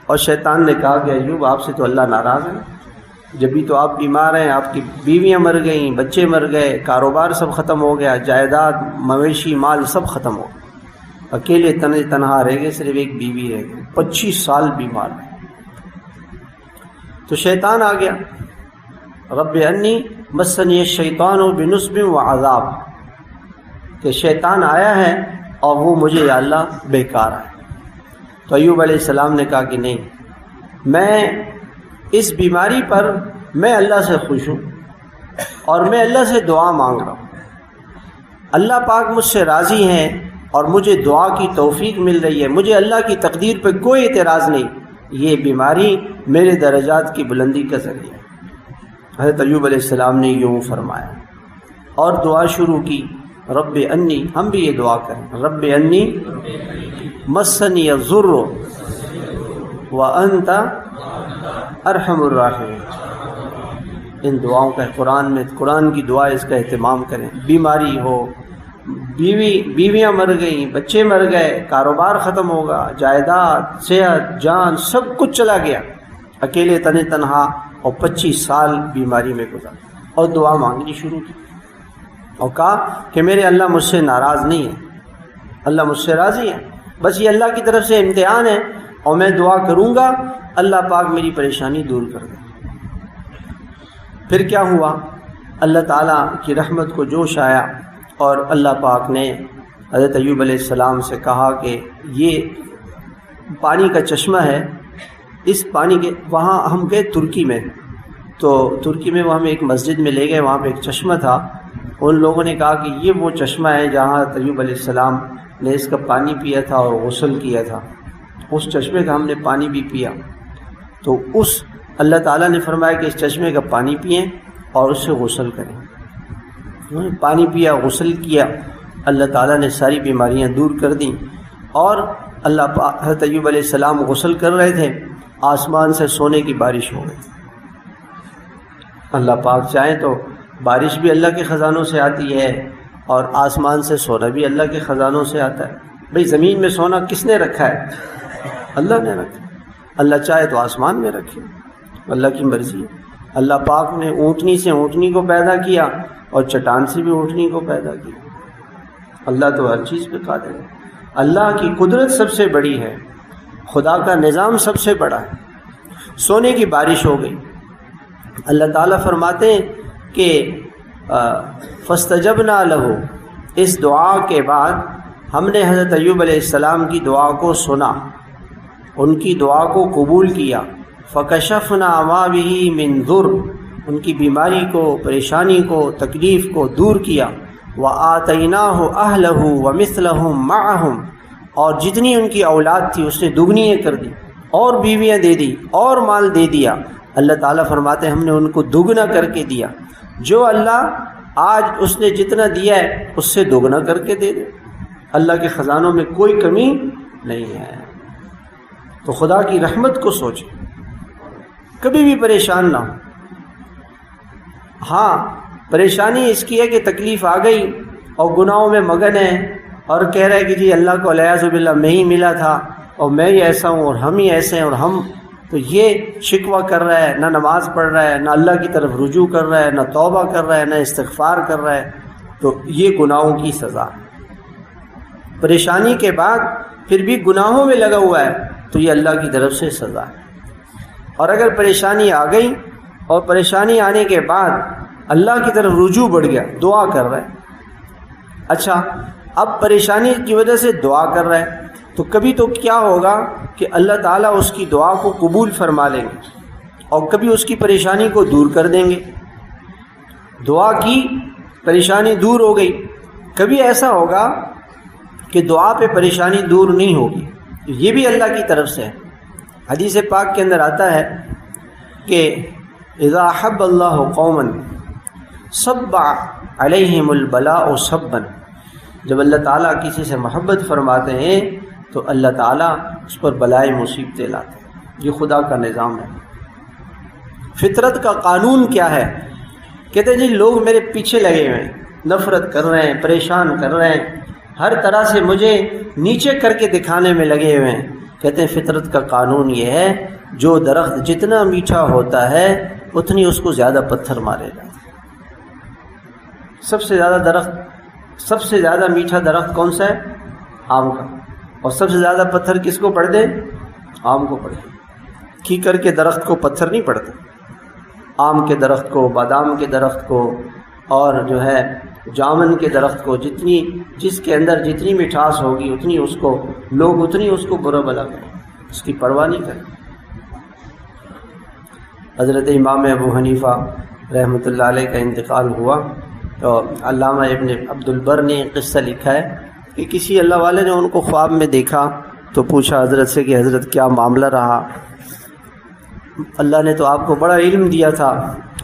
اور شیطان نے کہا کہ ایوب آپ سے تو اللہ ناراض ہے، جب بھی تو آپ بیمار ہیں، آپ کی بیویاں مر گئیں، بچے مر گئے، کاروبار سب ختم ہو گیا، جائیداد، مویشی، مال سب ختم ہو گیا، اکیلے تنہا رہ گئے، صرف ایک بیوی رہ گئی، 25 سال بیمار ہے۔ تو شیطان آ گیا، رب انی مسنی الشیطان بنصب وعذاب، کہ شیطان آیا ہے اور وہ مجھے یا اللہ بیکار ہے۔ تو ایوب علیہ السلام نے کہا کہ نہیں، میں اس بیماری پر میں اللہ سے خوش ہوں اور میں اللہ سے دعا مانگ رہا ہوں، اللہ پاک مجھ سے راضی ہیں اور مجھے دعا کی توفیق مل رہی ہے، مجھے اللہ کی تقدیر پہ کوئی اعتراض نہیں، یہ بیماری میرے درجات کی بلندی کا ذریعہ۔ حضرت ایوب علیہ السلام نے یوں فرمایا اور دعا شروع کی، رب انی، ہم بھی یہ دعا کریں، رب انی مسنی الضر وانت ارحم الراحمین۔ ان دعاؤں کا قرآن کی دعا، اس کا اہتمام کریں۔ بیماری ہو، بیویاں مر گئیں، بچے مر گئے، کاروبار ختم ہوگا، جائیداد، صحت، جان، سب کچھ چلا گیا، اکیلے تنہا، اور 25 سال بیماری میں گزارا، اور دعا مانگنی شروع کی اور کہا کہ میرے اللہ مجھ سے ناراض نہیں ہے، اللہ مجھ سے راضی ہے، بس یہ اللہ کی طرف سے امتحان ہے، اور میں دعا کروں گا اللہ پاک میری پریشانی دور کر دے۔ پھر کیا ہوا؟ اللہ تعالیٰ کی رحمت کو جوش آیا، اور اللہ پاک نے حضرت ایوب علیہ السلام سے کہا کہ یہ پانی کا چشمہ ہے، اس پانی کے، وہاں ہم گئے ترکی میں، تو ترکی میں وہ ہمیں ایک مسجد میں لے گئے، وہاں پہ ایک چشمہ تھا، ان لوگوں نے کہا کہ یہ وہ چشمہ ہے جہاں ایوب علیہ السلام نے اس کا پانی پیا تھا اور غسل کیا تھا، اس چشمے کا ہم نے پانی بھی پیا۔ تو اس اللہ تعالیٰ نے فرمایا کہ اس چشمے کا پانی پئیں اور اس سے غسل کریں۔ انہوں نے پانی پیا، غسل کیا، اللہ تعالیٰ نے ساری بیماریاں دور کر دیں، اور اللہ پاک، حضرت ایوب علیہ السلام غسل کر رہے تھے، آسمان سے سونے کی بارش ہو گئی۔ اللہ پاک چاہیں تو بارش بھی اللہ کے خزانوں سے آتی ہے، اور آسمان سے سونا بھی اللہ کے خزانوں سے آتا ہے۔ بھئی زمین میں سونا کس نے رکھا ہے؟ اللہ نے رکھا۔ اللہ چاہے تو آسمان میں رکھے، اللہ کی مرضی ہے۔ اللہ پاک نے اونٹنی سے اونٹنی کو پیدا کیا، اور چٹان سے بھی اونٹنی کو پیدا کیا۔ اللہ تو ہر چیز پہ قادر ہے۔ اللہ کی قدرت سب سے بڑی ہے، خدا کا نظام سب سے بڑا ہے۔ سونے کی بارش ہو گئی۔ اللہ تعالیٰ فرماتے ہیں کہ فاستجبنا لہ، اس دعا کے بعد ہم نے حضرت ایوب علیہ السلام کی دعا کو سنا، ان کی دعا کو قبول کیا۔ فکشفنا ما بہ من ضر، ان کی بیماری کو، پریشانی کو، تکلیف کو دور کیا۔ وآتیناہ اہلہ ومثلہم معہم، اور جتنی ان کی اولاد تھی اس نے دگنی کر دی، اور بیویاں دے دی، اور مال دے دیا۔ اللہ تعالیٰ فرماتے ہیں ہم نے ان کو دگنا کر کے دیا۔ جو اللہ آج اس نے جتنا دیا ہے اس سے دگنا کر کے دے دے۔ اللہ کے خزانوں میں کوئی کمی نہیں ہے۔ تو خدا کی رحمت کو سوچیں، کبھی بھی پریشان نہ ہو۔ ہاں، پریشانی اس کی ہے کہ تکلیف آ گئی اور گناہوں میں مگن ہے، اور کہہ رہے کہ جی اللہ کو والعیاذ باللہ میں ہی ملا تھا، اور میں ہی ایسا ہوں، اور ہم ہی ایسے ہیں، اور ہم تو یہ شکوہ کر رہا ہے، نہ نماز پڑھ رہا ہے، نہ اللہ کی طرف رجوع کر رہا ہے، نہ توبہ کر رہا ہے، نہ استغفار کر رہا ہے، تو یہ گناہوں کی سزا ہے۔ پریشانی کے بعد پھر بھی گناہوں میں لگا ہوا ہے تو یہ اللہ کی طرف سے سزا ہے۔ اور اگر پریشانی آ گئی اور پریشانی آنے کے بعد اللہ کی طرف رجوع بڑھ گیا، دعا کر رہا ہے، اچھا اب پریشانی کی وجہ سے دعا کر رہا ہے، تو کبھی تو کیا ہوگا کہ اللہ تعالیٰ اس کی دعا کو قبول فرما لیں گے، اور کبھی اس کی پریشانی کو دور کر دیں گے۔ دعا کی، پریشانی دور ہو گئی، کبھی ایسا ہوگا کہ دعا پہ پریشانی دور نہیں ہوگی، یہ بھی اللہ کی طرف سے ہے۔ حدیث پاک کے اندر آتا ہے کہ اذا حب اللہ قوما صب علیہم البلاء صبا، جب اللہ تعالیٰ کسی سے محبت فرماتے ہیں تو اللہ تعالیٰ اس پر بلائے مصیبتیں لاتے ہیں۔ یہ خدا کا نظام ہے۔ فطرت کا قانون کیا ہے؟ کہتے ہیں جی لوگ میرے پیچھے لگے ہوئے ہیں، نفرت کر رہے ہیں، پریشان کر رہے ہیں، ہر طرح سے مجھے نیچے کر کے دکھانے میں لگے ہوئے ہیں۔ کہتے ہیں فطرت کا قانون یہ ہے، جو درخت جتنا میٹھا ہوتا ہے اتنی اس کو زیادہ پتھر مارے جاتے ہیں۔ سب سے زیادہ میٹھا درخت کون سا ہے؟ آم کا۔ اور سب سے زیادہ پتھر کس کو پڑ دے؟ آم کو پڑ دے۔ کیکر کے درخت کو پتھر نہیں پڑتے، آم کے درخت کو، بادام کے درخت کو، اور جو ہے جامن کے درخت کو، جس کے اندر جتنی مٹھاس ہوگی اتنی اس کو لوگ اتنی اس کو برا بلا کریں، اس کی پرواہ نہیں کریں۔ حضرت امام ابو حنیفہ رحمۃ اللہ علیہ کا انتقال ہوا تو علامہ ابن عبد البر نے قصہ لکھا ہے کہ کسی اللہ والے نے ان کو خواب میں دیکھا تو پوچھا حضرت سے کہ حضرت کیا معاملہ رہا؟ اللہ نے تو آپ کو بڑا علم دیا تھا،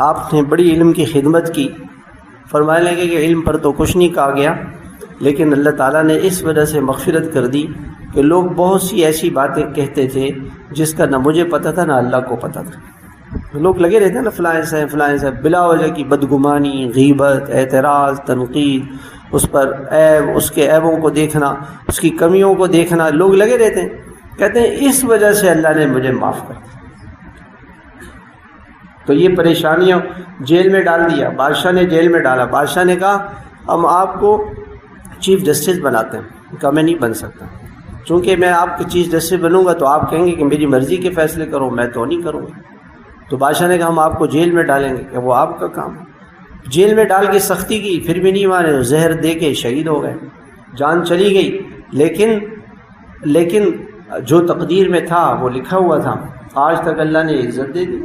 آپ نے بڑی علم کی خدمت کی. فرمانے لگے کہ علم پر تو کچھ نہیں کہا گیا، لیکن اللہ تعالیٰ نے اس وجہ سے مغفرت کر دی کہ لوگ بہت سی ایسی باتیں کہتے تھے جس کا نہ مجھے پتہ تھا نہ اللہ کو پتہ تھا. لوگ لگے رہتے ہیں نا فلاں سے فلاں سے، بلا وجہ کی بدگمانی، غیبت، اعتراض، تنقید، اس پر عیب، اس کے عیبوں کو دیکھنا، اس کی کمیوں کو دیکھنا، لوگ لگے رہتے ہیں. کہتے ہیں اس وجہ سے اللہ نے مجھے معاف کر دیا. تو یہ پریشانیاں جیل میں ڈال دیا، بادشاہ نے جیل میں ڈالا. بادشاہ نے کہا ہم آپ کو چیف جسٹس بناتے ہیں. کہا میں نہیں بن سکتا، چونکہ میں آپ کے چیف جسٹس بنوں گا تو آپ کہیں گے کہ میری مرضی کے فیصلے کرو، میں تو نہیں کروں گا. تو بادشاہ نے کہا ہم آپ کو جیل میں ڈالیں گے. کہ وہ آپ کا کام ہے. جیل میں ڈال کے سختی کی، پھر بھی نہیں مانے، زہر دے کے شہید ہو گئے، جان چلی گئی. لیکن جو تقدیر میں تھا وہ لکھا ہوا تھا. آج تک اللہ نے عزت دے دی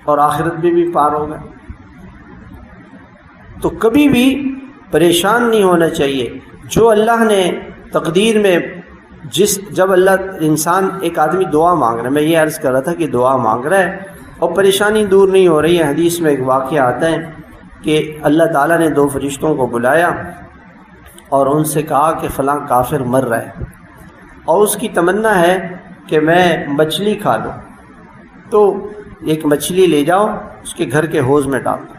اور آخرت میں بھی پار ہو گئے. تو کبھی بھی پریشان نہیں ہونا چاہیے. جو اللہ نے تقدیر میں جب انسان ایک آدمی دعا مانگ رہا ہے، میں یہ عرض کر رہا تھا کہ دعا مانگ رہا ہے اور پریشانی دور نہیں ہو رہی ہے. حدیث میں ایک واقعہ آتا ہے کہ اللہ تعالیٰ نے 2 فرشتوں کو بلایا اور ان سے کہا کہ فلاں کافر مر رہا ہے اور اس کی تمنا ہے کہ میں مچھلی کھا لوں، تو ایک مچھلی لے جاؤ اس کے گھر کے حوض میں ڈال دو.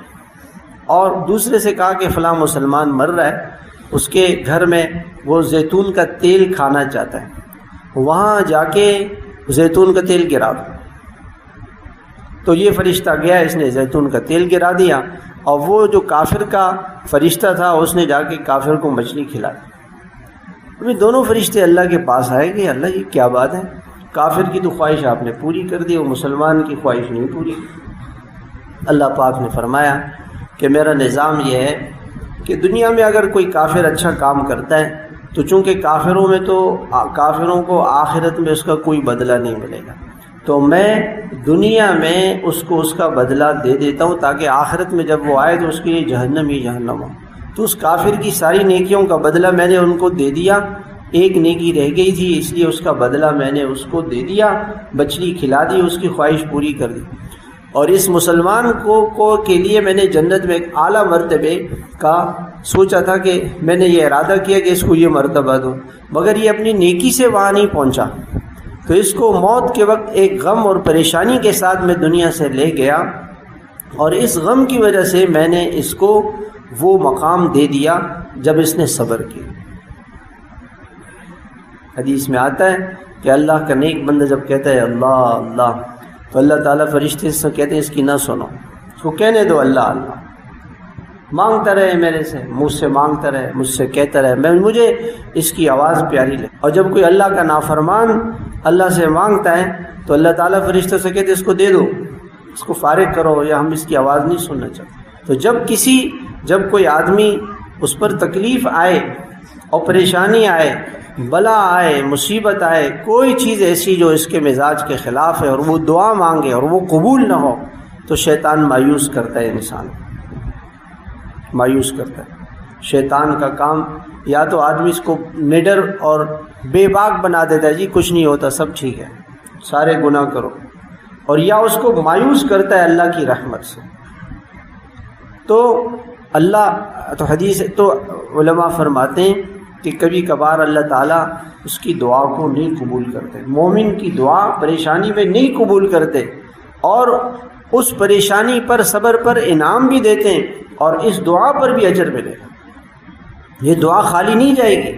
اور دوسرے سے کہا کہ فلاں مسلمان مر رہا ہے، اس کے گھر میں وہ زیتون کا تیل کھانا چاہتا ہے، وہاں جا کے زیتون کا تیل گرا دو. تو یہ فرشتہ گیا، اس نے زیتون کا تیل گرا دیا، اور وہ جو کافر کا فرشتہ تھا اس نے جا کے کافر کو مچھلی کھلا دی. ابھی دونوں فرشتے اللہ کے پاس آئے کہ اللہ یہ کیا بات ہے، کافر کی تو خواہش آپ نے پوری کر دی اور مسلمان کی خواہش نہیں پوری. اللہ پاک نے فرمایا کہ میرا نظام یہ ہے کہ دنیا میں اگر کوئی کافر اچھا کام کرتا ہے تو چونکہ کافروں کو آخرت میں اس کا کوئی بدلہ نہیں ملے گا، تو میں دنیا میں اس کو اس کا بدلہ دے دیتا ہوں تاکہ آخرت میں جب وہ آئے تو اس کے لیے جہنم ہی جہنم ہو. تو اس کافر کی ساری نیکیوں کا بدلہ میں نے ان کو دے دیا. ایک نیکی رہ گئی تھی اس لیے اس کا بدلہ میں نے اس کو دے دیا، مچھلی کھلا دی، اس کی خواہش پوری کر دی. اور اس مسلمان کو کے لیے میں نے جنت میں ایک اعلیٰ مرتبے کا سوچا تھا کہ میں نے یہ ارادہ کیا کہ اس کو یہ مرتبہ دوں، مگر یہ اپنی نیکی سے وہاں نہیں پہنچا. تو اس کو موت کے وقت ایک غم اور پریشانی کے ساتھ میں دنیا سے لے گیا، اور اس غم کی وجہ سے میں نے اس کو وہ مقام دے دیا جب اس نے صبر کیا. حدیث میں آتا ہے کہ اللہ کا نیک بندہ جب کہتا ہے اللہ اللہ، تو اللہ تعالیٰ فرشتے سے کہتے ہیں اس کی نہ سنو، اس کو کہنے دو اللہ اللہ، مانگتا رہے میرے سے، مجھ سے مانگتا رہے، مجھ سے کہتا رہے، مجھے اس کی آواز پیاری لگے. اور جب کوئی اللہ کا نافرمان اللہ سے مانگتا ہے تو اللہ تعالیٰ فرشتوں سے کہتے اس کو دے دو، اس کو فارغ کرو، یا ہم اس کی آواز نہیں سننا چاہتے. تو جب کوئی آدمی اس پر تکلیف آئے اور پریشانی آئے، بلا آئے، مصیبت آئے، کوئی چیز ایسی جو اس کے مزاج کے خلاف ہے اور وہ دعا مانگے اور وہ قبول نہ ہو، تو شیطان مایوس کرتا ہے، انسان مایوس کرتا ہے. شیطان کا کام یا تو آدمی اس کو نڈر اور بے باک بنا دیتا ہے، جی کچھ نہیں ہوتا، سب ٹھیک ہے، سارے گناہ کرو، اور یا اس کو مایوس کرتا ہے اللہ کی رحمت سے. تو حدیث تو علماء فرماتے ہیں کہ کبھی کبھار اللہ تعالیٰ اس کی دعا کو نہیں قبول کرتے، مومن کی دعا پریشانی میں نہیں قبول کرتے، اور اس پریشانی پر صبر پر انعام بھی دیتے ہیں، اور اس دعا پر بھی اجر ملے گا. یہ دعا خالی نہیں جائے گی.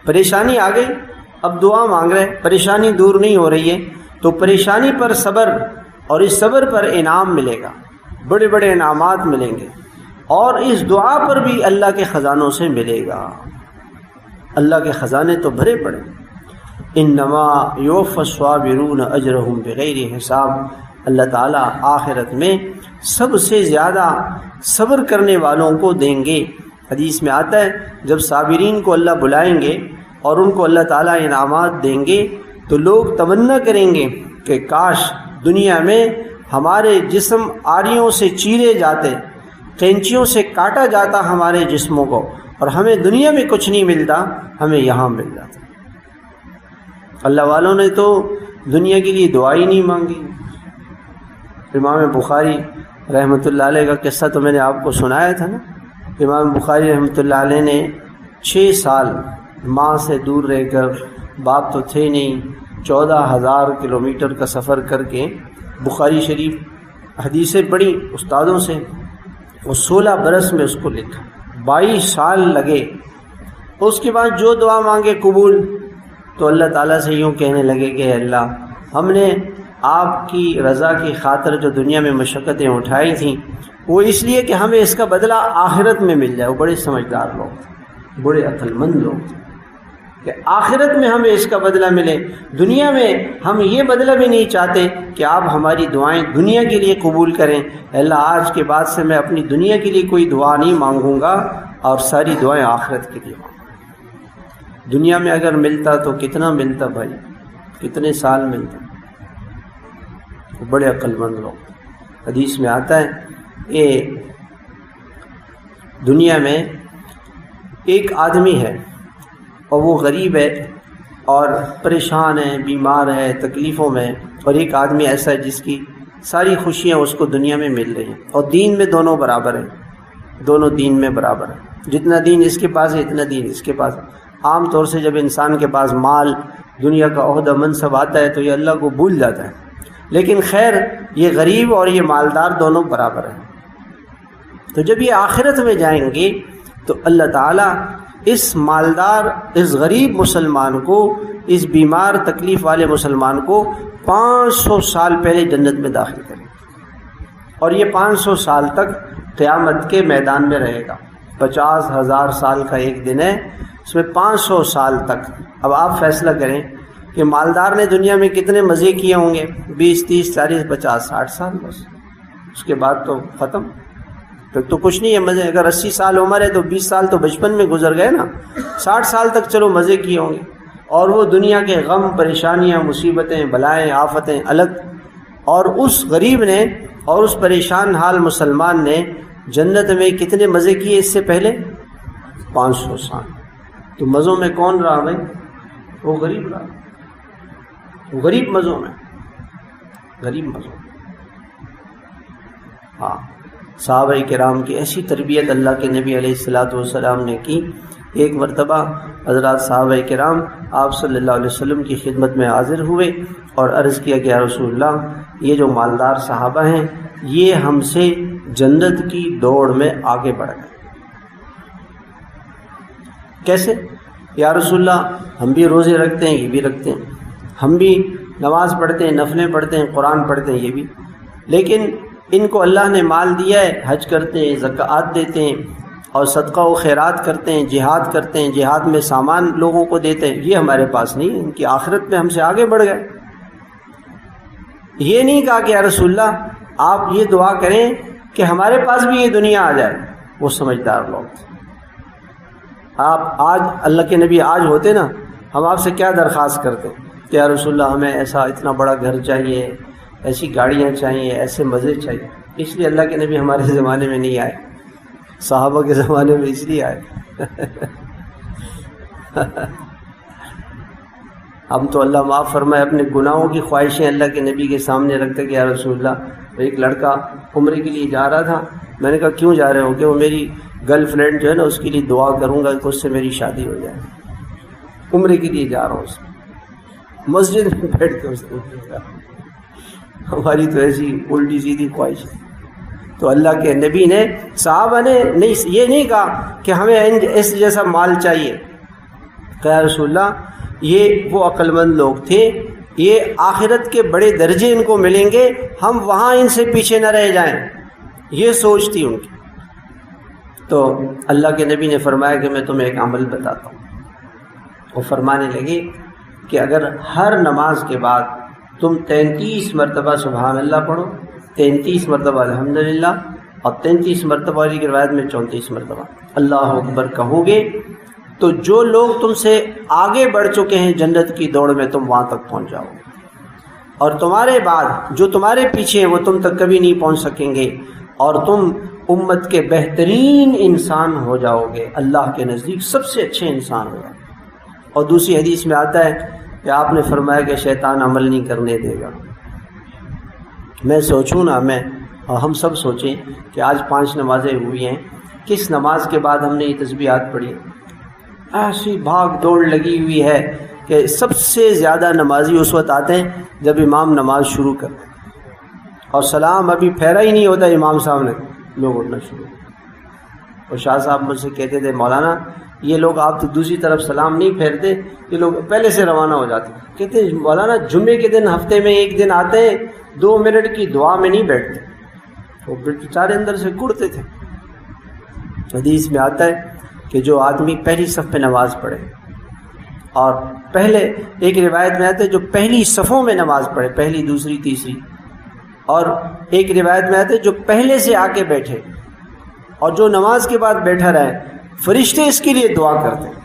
پریشانی آ گئی، اب دعا مانگ رہے، پریشانی دور نہیں ہو رہی ہے، تو پریشانی پر صبر، اور اس صبر پر انعام ملے گا، بڑے بڑے انعامات ملیں گے، اور اس دعا پر بھی اللہ کے خزانوں سے ملے گا. اللہ کے خزانے تو بھرے پڑے. انما یوفی الصابرون اجرہم بغیر حساب. اللہ تعالیٰ آخرت میں سب سے زیادہ صبر کرنے والوں کو دیں گے. حدیث میں آتا ہے جب صابرین کو اللہ بلائیں گے اور ان کو اللہ تعالیٰ انعامات دیں گے تو لوگ تمنا کریں گے کہ کاش دنیا میں ہمارے جسم آریوں سے چیرے جاتے، کینچیوں سے کاٹا جاتا ہمارے جسموں کو، اور ہمیں دنیا میں کچھ نہیں ملتا، ہمیں یہاں مل جاتا. اللہ والوں نے تو دنیا کے لیے دعا ہی نہیں مانگی۔ امام بخاری رحمۃ اللہ علیہ کا قصہ تو میں نے آپ کو سنایا تھا نا۔ امام بخاری رحمۃ اللہ علیہ نے 6 سال ماں سے دور رہ کر، باپ تو تھے نہیں، 14,000 کلومیٹر کا سفر کر کے بخاری شریف حدیثیں پڑھی استادوں سے، اور 16 برس میں اس کو لکھا، 22 سال لگے۔ اس کے بعد جو دعا مانگے قبول، تو اللہ تعالیٰ سے یوں کہنے لگے کہ اللہ، ہم نے آپ کی رضا کی خاطر جو دنیا میں مشقتیں اٹھائی تھیں، وہ اس لیے کہ ہمیں اس کا بدلہ آخرت میں مل جائے۔ وہ بڑے سمجھدار لوگ، بڑے عقل مند لوگ تھے کہ آخرت میں ہمیں اس کا بدلہ ملے، دنیا میں ہم یہ بدلہ بھی نہیں چاہتے کہ آپ ہماری دعائیں دنیا کے لیے قبول کریں۔ اللہ، آج کے بعد سے میں اپنی دنیا کے لیے کوئی دعا نہیں مانگوں گا، اور ساری دعائیں آخرت کے لیے مانگوں گا۔ دنیا میں اگر ملتا تو کتنا ملتا بھائی، کتنے سال ملتا۔ بڑے عقل مند لوگ۔ حدیث میں آتا ہے کہ دنیا میں ایک آدمی ہے اور وہ غریب ہے اور پریشان ہے، بیمار ہے، تکلیفوں میں، اور ایک آدمی ایسا ہے جس کی ساری خوشیاں اس کو دنیا میں مل رہی ہیں، اور دین میں دونوں برابر ہیں، دونوں دین میں برابر ہیں۔ جتنا دین اس کے پاس ہے اتنا دین اس کے پاس ہے۔ عام طور سے جب انسان کے پاس مال، دنیا کا عہدہ منصب آتا ہے تو یہ اللہ کو بھول جاتا ہے، لیکن خیر یہ غریب اور یہ مالدار دونوں برابر ہیں۔ تو جب یہ آخرت میں جائیں گے تو اللہ تعالیٰ اس مالدار، اس غریب مسلمان کو، اس بیمار تکلیف والے مسلمان کو 500 سال پہلے جنت میں داخل کرے، اور یہ 500 سال تک قیامت کے میدان میں رہے گا۔ 50,000 سال کا ایک دن ہے، اس میں 500 سال تک۔ اب آپ فیصلہ کریں کہ مالدار نے دنیا میں کتنے مزے کیے ہوں گے، 20 30 40 50 60 سال بس، اس کے بعد تو ختم، پھر تو کچھ نہیں ہے مزے۔ اگر 80 سال عمر ہے تو 20 سال تو بچپن میں گزر گئے نا، 60 سال تک چلو مزے کیے ہوں گے، اور وہ دنیا کے غم، پریشانیاں، مصیبتیں، بلائیں، آفتیں الگ۔ اور اس غریب نے اور اس پریشان حال مسلمان نے جنت میں کتنے مزے کیے اس سے پہلے؟ 500 سال۔ تو مزوں میں کون رہا بھائی؟ وہ غریب رہا، غریب مزوں میں، غریب مزوں میں۔ ہاں، صحابہ کرام کی ایسی تربیت اللہ کے نبی علیہ الصلاۃ والسلام نے کی۔ ایک مرتبہ حضرات صحابہ کرام آپ صلی اللہ علیہ وسلم کی خدمت میں حاضر ہوئے اور عرض کیا کہ یا رسول اللہ، یہ جو مالدار صحابہ ہیں یہ ہم سے جنت کی دوڑ میں آگے بڑھ گئے۔ کیسے؟ یا رسول اللہ، ہم بھی روزے رکھتے ہیں، یہ بھی رکھتے ہیں، ہم بھی نماز پڑھتے ہیں، نفلیں پڑھتے ہیں، قرآن پڑھتے ہیں، یہ بھی، لیکن ان کو اللہ نے مال دیا ہے، حج کرتے ہیں، زکوٰۃ دیتے ہیں، اور صدقہ و خیرات کرتے ہیں، جہاد کرتے ہیں، جہاد میں سامان لوگوں کو دیتے ہیں، یہ ہمارے پاس نہیں ہے، ان کی آخرت میں ہم سے آگے بڑھ گئے۔ یہ نہیں کہا کہ یا رسول اللہ آپ یہ دعا کریں کہ ہمارے پاس بھی یہ دنیا آ جائے۔ وہ سمجھدار لوگ تھے۔ آپ آج اللہ کے نبی آج ہوتے نا، ہم آپ سے کیا درخواست کرتے کہ یا رسول اللہ ہمیں ایسا اتنا بڑا گھر چاہیے، ایسی گاڑیاں چاہیے، ایسے مزے چاہیے۔ اس لیے اللہ کے نبی ہمارے زمانے میں نہیں آئے، صحابہ کے زمانے میں اس لیے آئے۔ ہم تو اللہ معاف فرمائے اپنے گناہوں کی خواہشیں اللہ کے نبی کے سامنے رکھتے کہ یا رسول اللہ، ایک لڑکا عمرے کے لیے جا رہا تھا، میں نے کہا کیوں جا رہے ہو؟ کہ وہ میری گرل فرینڈ جو ہے نا اس کے لیے دعا کروں گا کہ اس سے میری شادی ہو جائے، عمرے کے لیے جا رہا ہوں، اس مسجد میں بیٹھ کے اس نے، ہماری تو ایسی الٹی سیدھی خواہش ہے۔ تو اللہ کے نبی نے، صحابہ نے نہیں، یہ نہیں کہا کہ ہمیں اس جیسا مال چاہیے، کہ یا رسول اللہ یہ وہ عقل مند لوگ تھے، یہ آخرت کے بڑے درجے ان کو ملیں گے، ہم وہاں ان سے پیچھے نہ رہ جائیں، یہ سوچ تھی ان کی۔ تو اللہ کے نبی نے فرمایا کہ میں تمہیں ایک عمل بتاتا ہوں۔ وہ فرمانے لگے کہ اگر ہر نماز کے بعد تم 33 مرتبہ سبحان اللہ پڑھو، 33 مرتبہ الحمدللہ، اور 33 مرتبہ والی کی روایت میں 34 مرتبہ اللہ اکبر کہو گے، تو جو لوگ تم سے آگے بڑھ چکے ہیں جنت کی دوڑ میں، تم وہاں تک پہنچ جاؤ گے، اور تمہارے بعد جو تمہارے پیچھے ہیں وہ تم تک کبھی نہیں پہنچ سکیں گے، اور تم امت کے بہترین انسان ہو جاؤ گے، اللہ کے نزدیک سب سے اچھے انسان ہو جاؤ گے۔ اور دوسری حدیث میں آتا ہے کہ آپ نے فرمایا کہ شیطان عمل نہیں کرنے دے گا۔ میں سوچوں نا، میں اور ہم سب سوچیں کہ آج 5 نمازیں ہوئی ہیں، کس نماز کے بعد ہم نے یہ تسبیحات پڑھی؟ ایسی بھاگ دوڑ لگی ہوئی ہے کہ سب سے زیادہ نمازی اس وقت آتے ہیں جب امام نماز شروع کرتے اور سلام ابھی پھیرا ہی نہیں ہوتا امام صاحب نے، لوگ اٹھنا شروع۔ اور شاہ صاحب مجھ سے کہتے تھے مولانا یہ لوگ آپ تو دوسری طرف سلام نہیں پھیرتے، یہ لوگ پہلے سے روانہ ہو جاتے۔ کہتے ہیں مولانا جمعے کے دن ہفتے میں ایک دن آتے ہیں، 2 منٹ کی دعا میں نہیں بیٹھتے، وہ بیچارے اندر سے گڑتے تھے۔ حدیث میں آتا ہے کہ جو آدمی پہلی صف پہ نماز پڑھے اور پہلے، ایک روایت میں آتا ہے جو پہلی صفوں میں نماز پڑھے، پہلی دوسری تیسری، اور ایک روایت میں آتا ہے جو پہلے سے آ کے بیٹھے اور جو نماز کے بعد بیٹھا رہے، فرشتے اس کے لیے دعا کرتے ہیں۔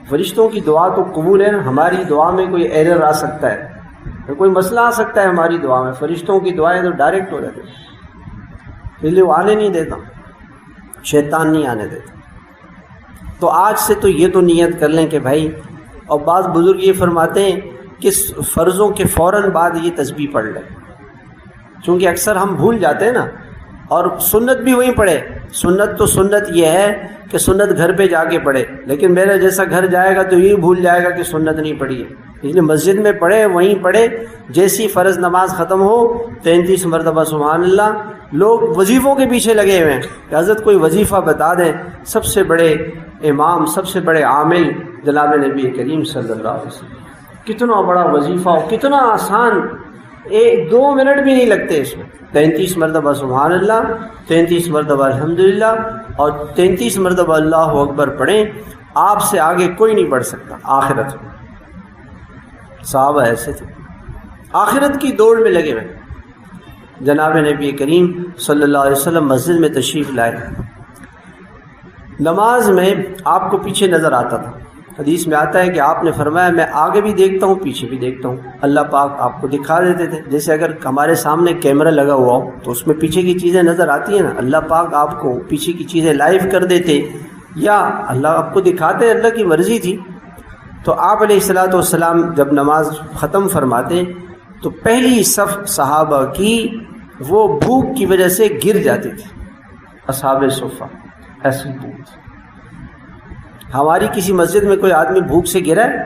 فرشتوں کی دعا تو قبول ہے نا، ہماری دعا میں کوئی ایرر آ سکتا ہے، کوئی مسئلہ آ سکتا ہے ہماری دعا میں، فرشتوں کی دعائیں تو ڈائریکٹ ہو جاتی ہیں، اس لیے وہ آنے نہیں دیتا، شیطان نہیں آنے دیتا۔ تو آج سے تو یہ تو نیت کر لیں کہ بھائی، اور بعض بزرگ یہ فرماتے ہیں کہ فرضوں کے فوراً بعد یہ تسبیح پڑھ لیں، چونکہ اکثر ہم بھول جاتے ہیں نا، اور سنت بھی وہیں پڑھے۔ سنت تو سنت یہ ہے کہ سنت گھر پہ جا کے پڑھے، لیکن میرا جیسا گھر جائے گا تو یہ بھول جائے گا کہ سنت نہیں پڑھی ہے، اس لیے مسجد میں پڑھے، وہیں پڑھے۔ جیسی فرض نماز ختم ہو 33 مرتبہ سبحان اللہ۔ لوگ وظیفوں کے پیچھے لگے ہوئے ہیں کہ حضرت کوئی وظیفہ بتا دیں۔ سب سے بڑے امام، سب سے بڑے عامل جناب نبی کریم صلی اللہ علیہ وسلم، کتنا بڑا وظیفہ ہو، کتنا آسان، 2 منٹ بھی نہیں لگتے اس میں۔ 33 مرتبہ سبحان اللہ، 33 مرتبہ الحمدللہ، اور 33 مرتبہ اللہ اکبر پڑھیں۔ آپ سے آگے کوئی نہیں پڑھ سکتا آخرت میں۔ صحابہ ایسے تھے، آخرت کی دوڑ میں لگے ہوئے۔ جناب نبی کریم صلی اللہ علیہ وسلم مسجد میں تشریف لائے، نماز میں آپ کو پیچھے نظر آتا تھا۔ حدیث میں آتا ہے کہ آپ نے فرمایا میں آگے بھی دیکھتا ہوں پیچھے بھی دیکھتا ہوں۔ اللہ پاک آپ کو دکھا دیتے تھے، جیسے اگر ہمارے سامنے کیمرہ لگا ہوا ہو تو اس میں پیچھے کی چیزیں نظر آتی ہیں نا، اللہ پاک آپ کو پیچھے کی چیزیں لائیو کر دیتے، یا اللہ آپ کو دکھاتے، اللہ کی مرضی تھی۔ تو آپ علیہ الصلوۃ والسلام جب نماز ختم فرماتے تو پہلی صف صحابہ کی وہ بھوک کی وجہ سے گر جاتی تھی، اصحاب صفہ، ایسی بھوک۔ ہماری کسی مسجد میں کوئی آدمی بھوک سے گرا ہے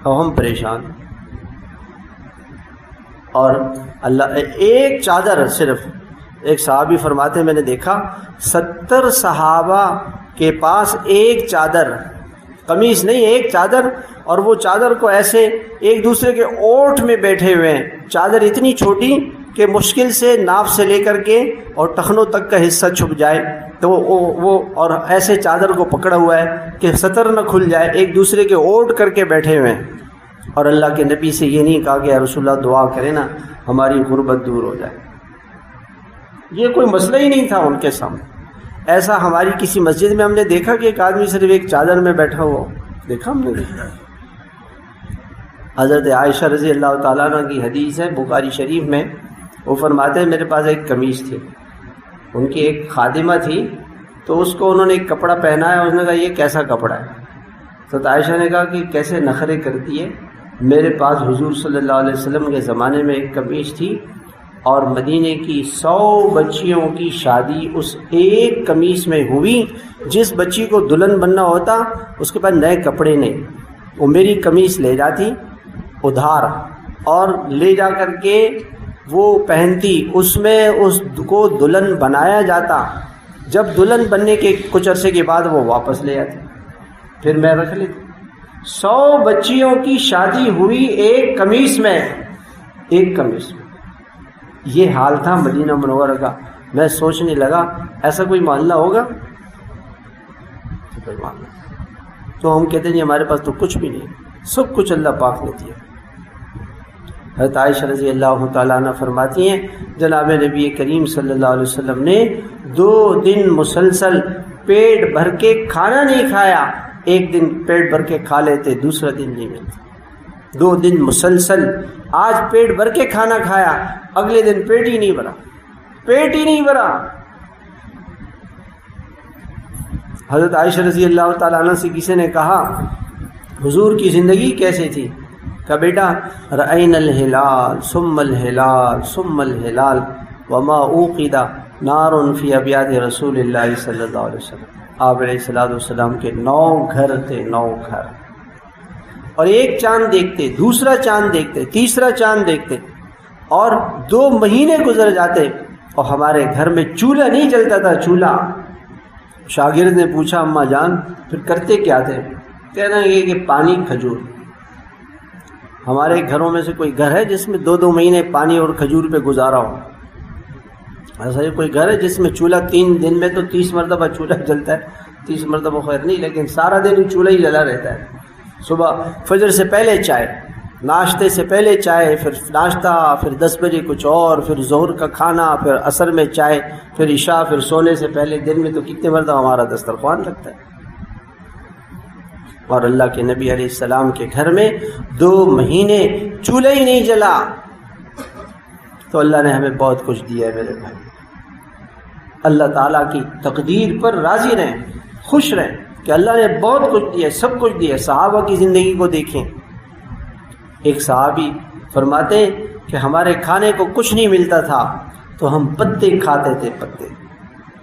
اور ہم پریشان، اور اللہ ایک چادر، صرف ایک صحابی فرماتے ہیں میں نے دیکھا 70 صحابہ کے پاس ایک چادر، قمیص نہیں ایک چادر، اور وہ چادر کو ایسے ایک دوسرے کے اوٹ میں بیٹھے ہوئے ہیں، چادر اتنی چھوٹی کہ مشکل سے ناف سے لے کر کے اور ٹخنوں تک کا حصہ چھپ جائے، تو وہ اور ایسے چادر کو پکڑا ہوا ہے کہ سطر نہ کھل جائے، ایک دوسرے کے اوٹ کر کے بیٹھے ہوئے ہیں۔ اور اللہ کے نبی سے یہ نہیں کہا کہ یا رسول اللہ دعا کرے نا ہماری غربت دور ہو جائے، یہ کوئی مسئلہ ہی نہیں تھا ان کے سامنے۔ ایسا ہماری کسی مسجد میں ہم نے دیکھا کہ ایک آدمی صرف ایک چادر میں بیٹھا ہوا، دیکھا ہم نے دیکھا۔ حضرت عائشہ رضی اللہ تعالیٰ عنہ کی حدیث ہے بخاری شریف میں، وہ فرماتے ہیں میرے پاس ایک قمیص تھی، ان کی ایک خادمہ تھی، تو اس کو انہوں نے ایک کپڑا پہنایا، اس نے کہا یہ کیسا کپڑا ہے؟ تو عائشہ نے کہا کہ کیسے نخرے کرتی ہے، میرے پاس حضور صلی اللہ علیہ وسلم کے زمانے میں ایک قمیص تھی، اور مدینے کی 100 بچیوں کی شادی اس ایک قمیص میں ہوئی، جس بچی کو دلہن بننا ہوتا اس کے پاس نئے کپڑے نہیں، وہ میری قمیص لے جاتی ادھار اور لے جا کر کے وہ پہنتی، اس میں اس کو دلہن بنایا جاتا، جب دلہن بننے کے کچھ عرصے کے بعد وہ واپس لے آتی، پھر میں رکھ لیتی۔ 100 بچیوں کی شادی ہوئی ایک قمیص میں، ایک قمیص میں۔ یہ حال تھا مدینہ منورہ کا۔ میں سوچنے لگا ایسا کوئی محلہ ہوگا؟ تو ہم کہتے ہیں جی ہمارے پاس تو کچھ بھی نہیں، سب کچھ اللہ پاک نے دیا۔ حضرت عائشہ رضی اللہ تعالیٰ عنہ فرماتی ہیں جناب نبی کریم صلی اللہ علیہ وسلم نے 2 دن مسلسل پیٹ بھر کے کھانا نہیں کھایا، ایک دن پیٹ بھر کے کھا لیتے، دوسرا دن نہیں ملتا۔ 2 دن مسلسل، آج پیٹ بھر کے کھانا کھایا، اگلے دن پیٹ ہی نہیں بھرا، پیٹ ہی نہیں بھرا۔ حضرت عائشہ رضی اللہ تعالیٰ عنہ سے کسی نے کہا حضور کی زندگی کیسے تھی؟ کہ بیٹا رأینا الہلال ثم الہلال ثم الہلال وما اوقد نار فی ابیات رسول اللہ صلی اللہ علیہ وسلم۔ آپ علیہ السلام کے 9 گھر تھے، 9 گھر، اور ایک چاند دیکھتے، دوسرا چاند دیکھتے، تیسرا چاند دیکھتے، اور 2 مہینے گزر جاتے اور ہمارے گھر میں چولہا نہیں جلتا تھا، چولہا۔ شاگرد نے پوچھا اماں جان پھر کرتے کیا تھے؟ کہنا یہ کہ پانی کھجور۔ ہمارے گھروں میں سے کوئی گھر ہے جس میں 2 مہینے پانی اور کھجور پہ گزارا ہو؟ ایسا ہی کوئی گھر ہے جس میں چولہا 3 دن میں تو 30 مرتبہ چولہا جلتا ہے؟ 30 مرتبہ خیر نہیں، لیکن سارا دن چولہا ہی جلا رہتا ہے۔ صبح فجر سے پہلے چائے، ناشتے سے پہلے چائے، پھر ناشتہ، پھر 10 بجے کچھ اور، پھر ظہر کا کھانا، پھر عصر میں چائے، پھر عشاء، پھر سونے سے پہلے دن میں تو کتنے مرتبہ ہمارا دسترخوان لگتا ہے۔ اور اللہ کے نبی علیہ السلام کے گھر میں 2 مہینے چولہا ہی نہیں جلا۔ تو اللہ نے ہمیں بہت کچھ دیا ہے میرے بھائی۔ اللہ تعالیٰ کی تقدیر پر راضی رہیں، خوش رہیں کہ اللہ نے بہت کچھ دیا، سب کچھ دیا۔ صحابہ کی زندگی کو دیکھیں، ایک صحابی فرماتے ہیں کہ ہمارے کھانے کو کچھ نہیں ملتا تھا تو ہم پتے کھاتے تھے، پتے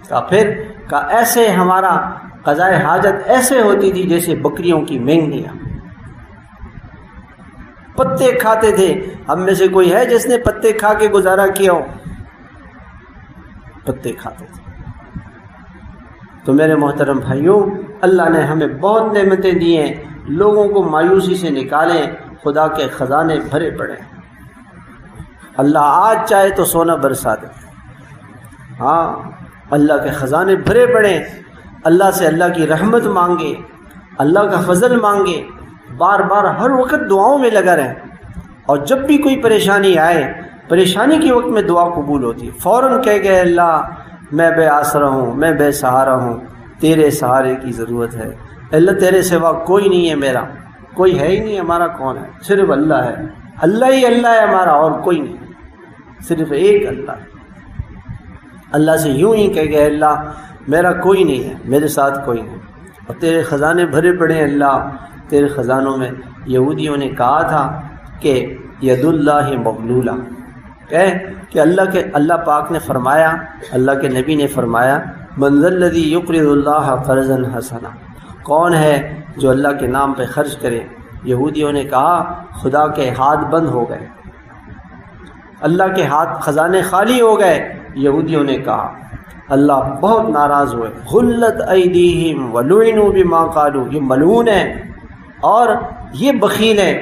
کا، پھر کا ایسے ہمارا قضائے حاجت ایسے ہوتی تھی جیسے بکریوں کی مینگنیاں، پتے کھاتے تھے۔ ہم میں سے کوئی ہے جس نے پتے کھا کے گزارا کیا ہو؟ پتے کھاتے تھے۔ تو میرے محترم بھائیوں، اللہ نے ہمیں بہت نعمتیں دی ہیں، لوگوں کو مایوسی سے نکالیں، خدا کے خزانے بھرے پڑے ہیں۔ اللہ آج چاہے تو سونا برسا دے، ہاں اللہ کے خزانے بھرے پڑے ہیں۔ اللہ سے اللہ کی رحمت مانگے، اللہ کا فضل مانگے، بار بار ہر وقت دعاؤں میں لگا رہیں، اور جب بھی کوئی پریشانی آئے، پریشانی کے وقت میں دعا قبول ہوتی ہے۔ فوراً کہہ گئے اللہ میں بے آسرا ہوں، میں بے سہارا ہوں، تیرے سہارے کی ضرورت ہے۔ اللہ تیرے سوا کوئی نہیں ہے، میرا کوئی ہے ہی نہیں، ہمارا کون ہے؟ صرف اللہ ہے، اللہ ہی اللہ ہے ہمارا، اور کوئی نہیں، صرف ایک اللہ ہے۔ اللہ سے یوں ہی کہہ گئے اللہ میرا کوئی نہیں ہے، میرے ساتھ کوئی نہیں، اور تیرے خزانے بھرے پڑے ہیں اللہ۔ تیرے خزانوں میں یہودیوں نے کہا تھا کہ ید اللہ مغلولہ، کہ اللہ پاک نے فرمایا، اللہ کے نبی نے فرمایا من ذا الذی یقرض اللہ قرضا حسنا، کون ہے جو اللہ کے نام پہ خرچ کرے؟ یہودیوں نے کہا خدا کے ہاتھ بند ہو گئے، اللہ کے ہاتھ خزانے خالی ہو گئے۔ یہودیوں نے کہا، اللہ بہت ناراض ہوئے، غلت ایدیہم ولعنوا بما قالوا، یہ ملعون ہے اور یہ بخیل ہے۔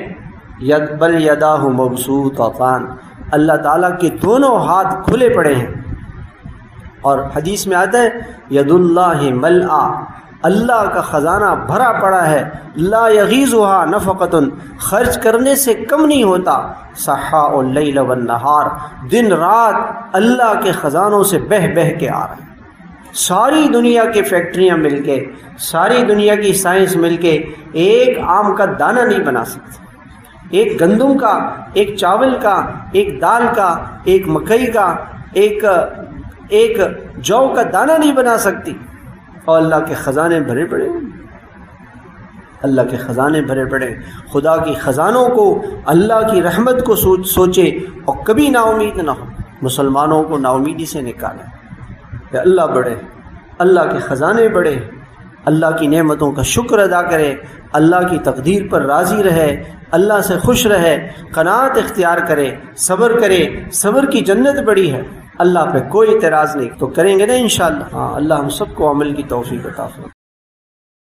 بل یداہ مبسوطتان، اللہ تعالیٰ کے دونوں ہاتھ کھلے پڑے ہیں، اور حدیث میں آتا ہے ید اللہ ملآ، اللہ کا خزانہ بھرا پڑا ہے، لا یغیضھا نفقۃ، خرچ کرنے سے کم نہیں ہوتا، سحاء اللیل والنہار، دن رات اللہ کے خزانوں سے بہہ بہہ کے آ رہا ہے۔ ساری دنیا کی فیکٹریاں مل کے، ساری دنیا کی سائنس مل کے ایک آم کا دانہ نہیں بنا سکتی، ایک گندم کا، ایک چاول کا، ایک دال کا، ایک مکئی کا، ایک جو کا دانہ نہیں بنا سکتی، اور اللہ کے خزانے بھرے پڑے، اللہ کے خزانے بھرے پڑے۔ خدا کی خزانوں کو، اللہ کی رحمت کو سوچے اور کبھی نا امید نہ ہو۔ مسلمانوں کو نا امیدی سے نکالیں کہ اللہ بڑے، اللہ کے خزانے بڑے، اللہ کی نعمتوں کا شکر ادا کرے، اللہ کی تقدیر پر راضی رہے، اللہ سے خوش رہے، قناعت اختیار کرے، صبر کرے۔ صبر کی جنت بڑی ہے، اللہ پہ کوئی اعتراض نہیں، تو کریں گے نا انشاءاللہ۔ ہاں، اللہ ہم سب کو عمل کی توفیق عطا فرمائے۔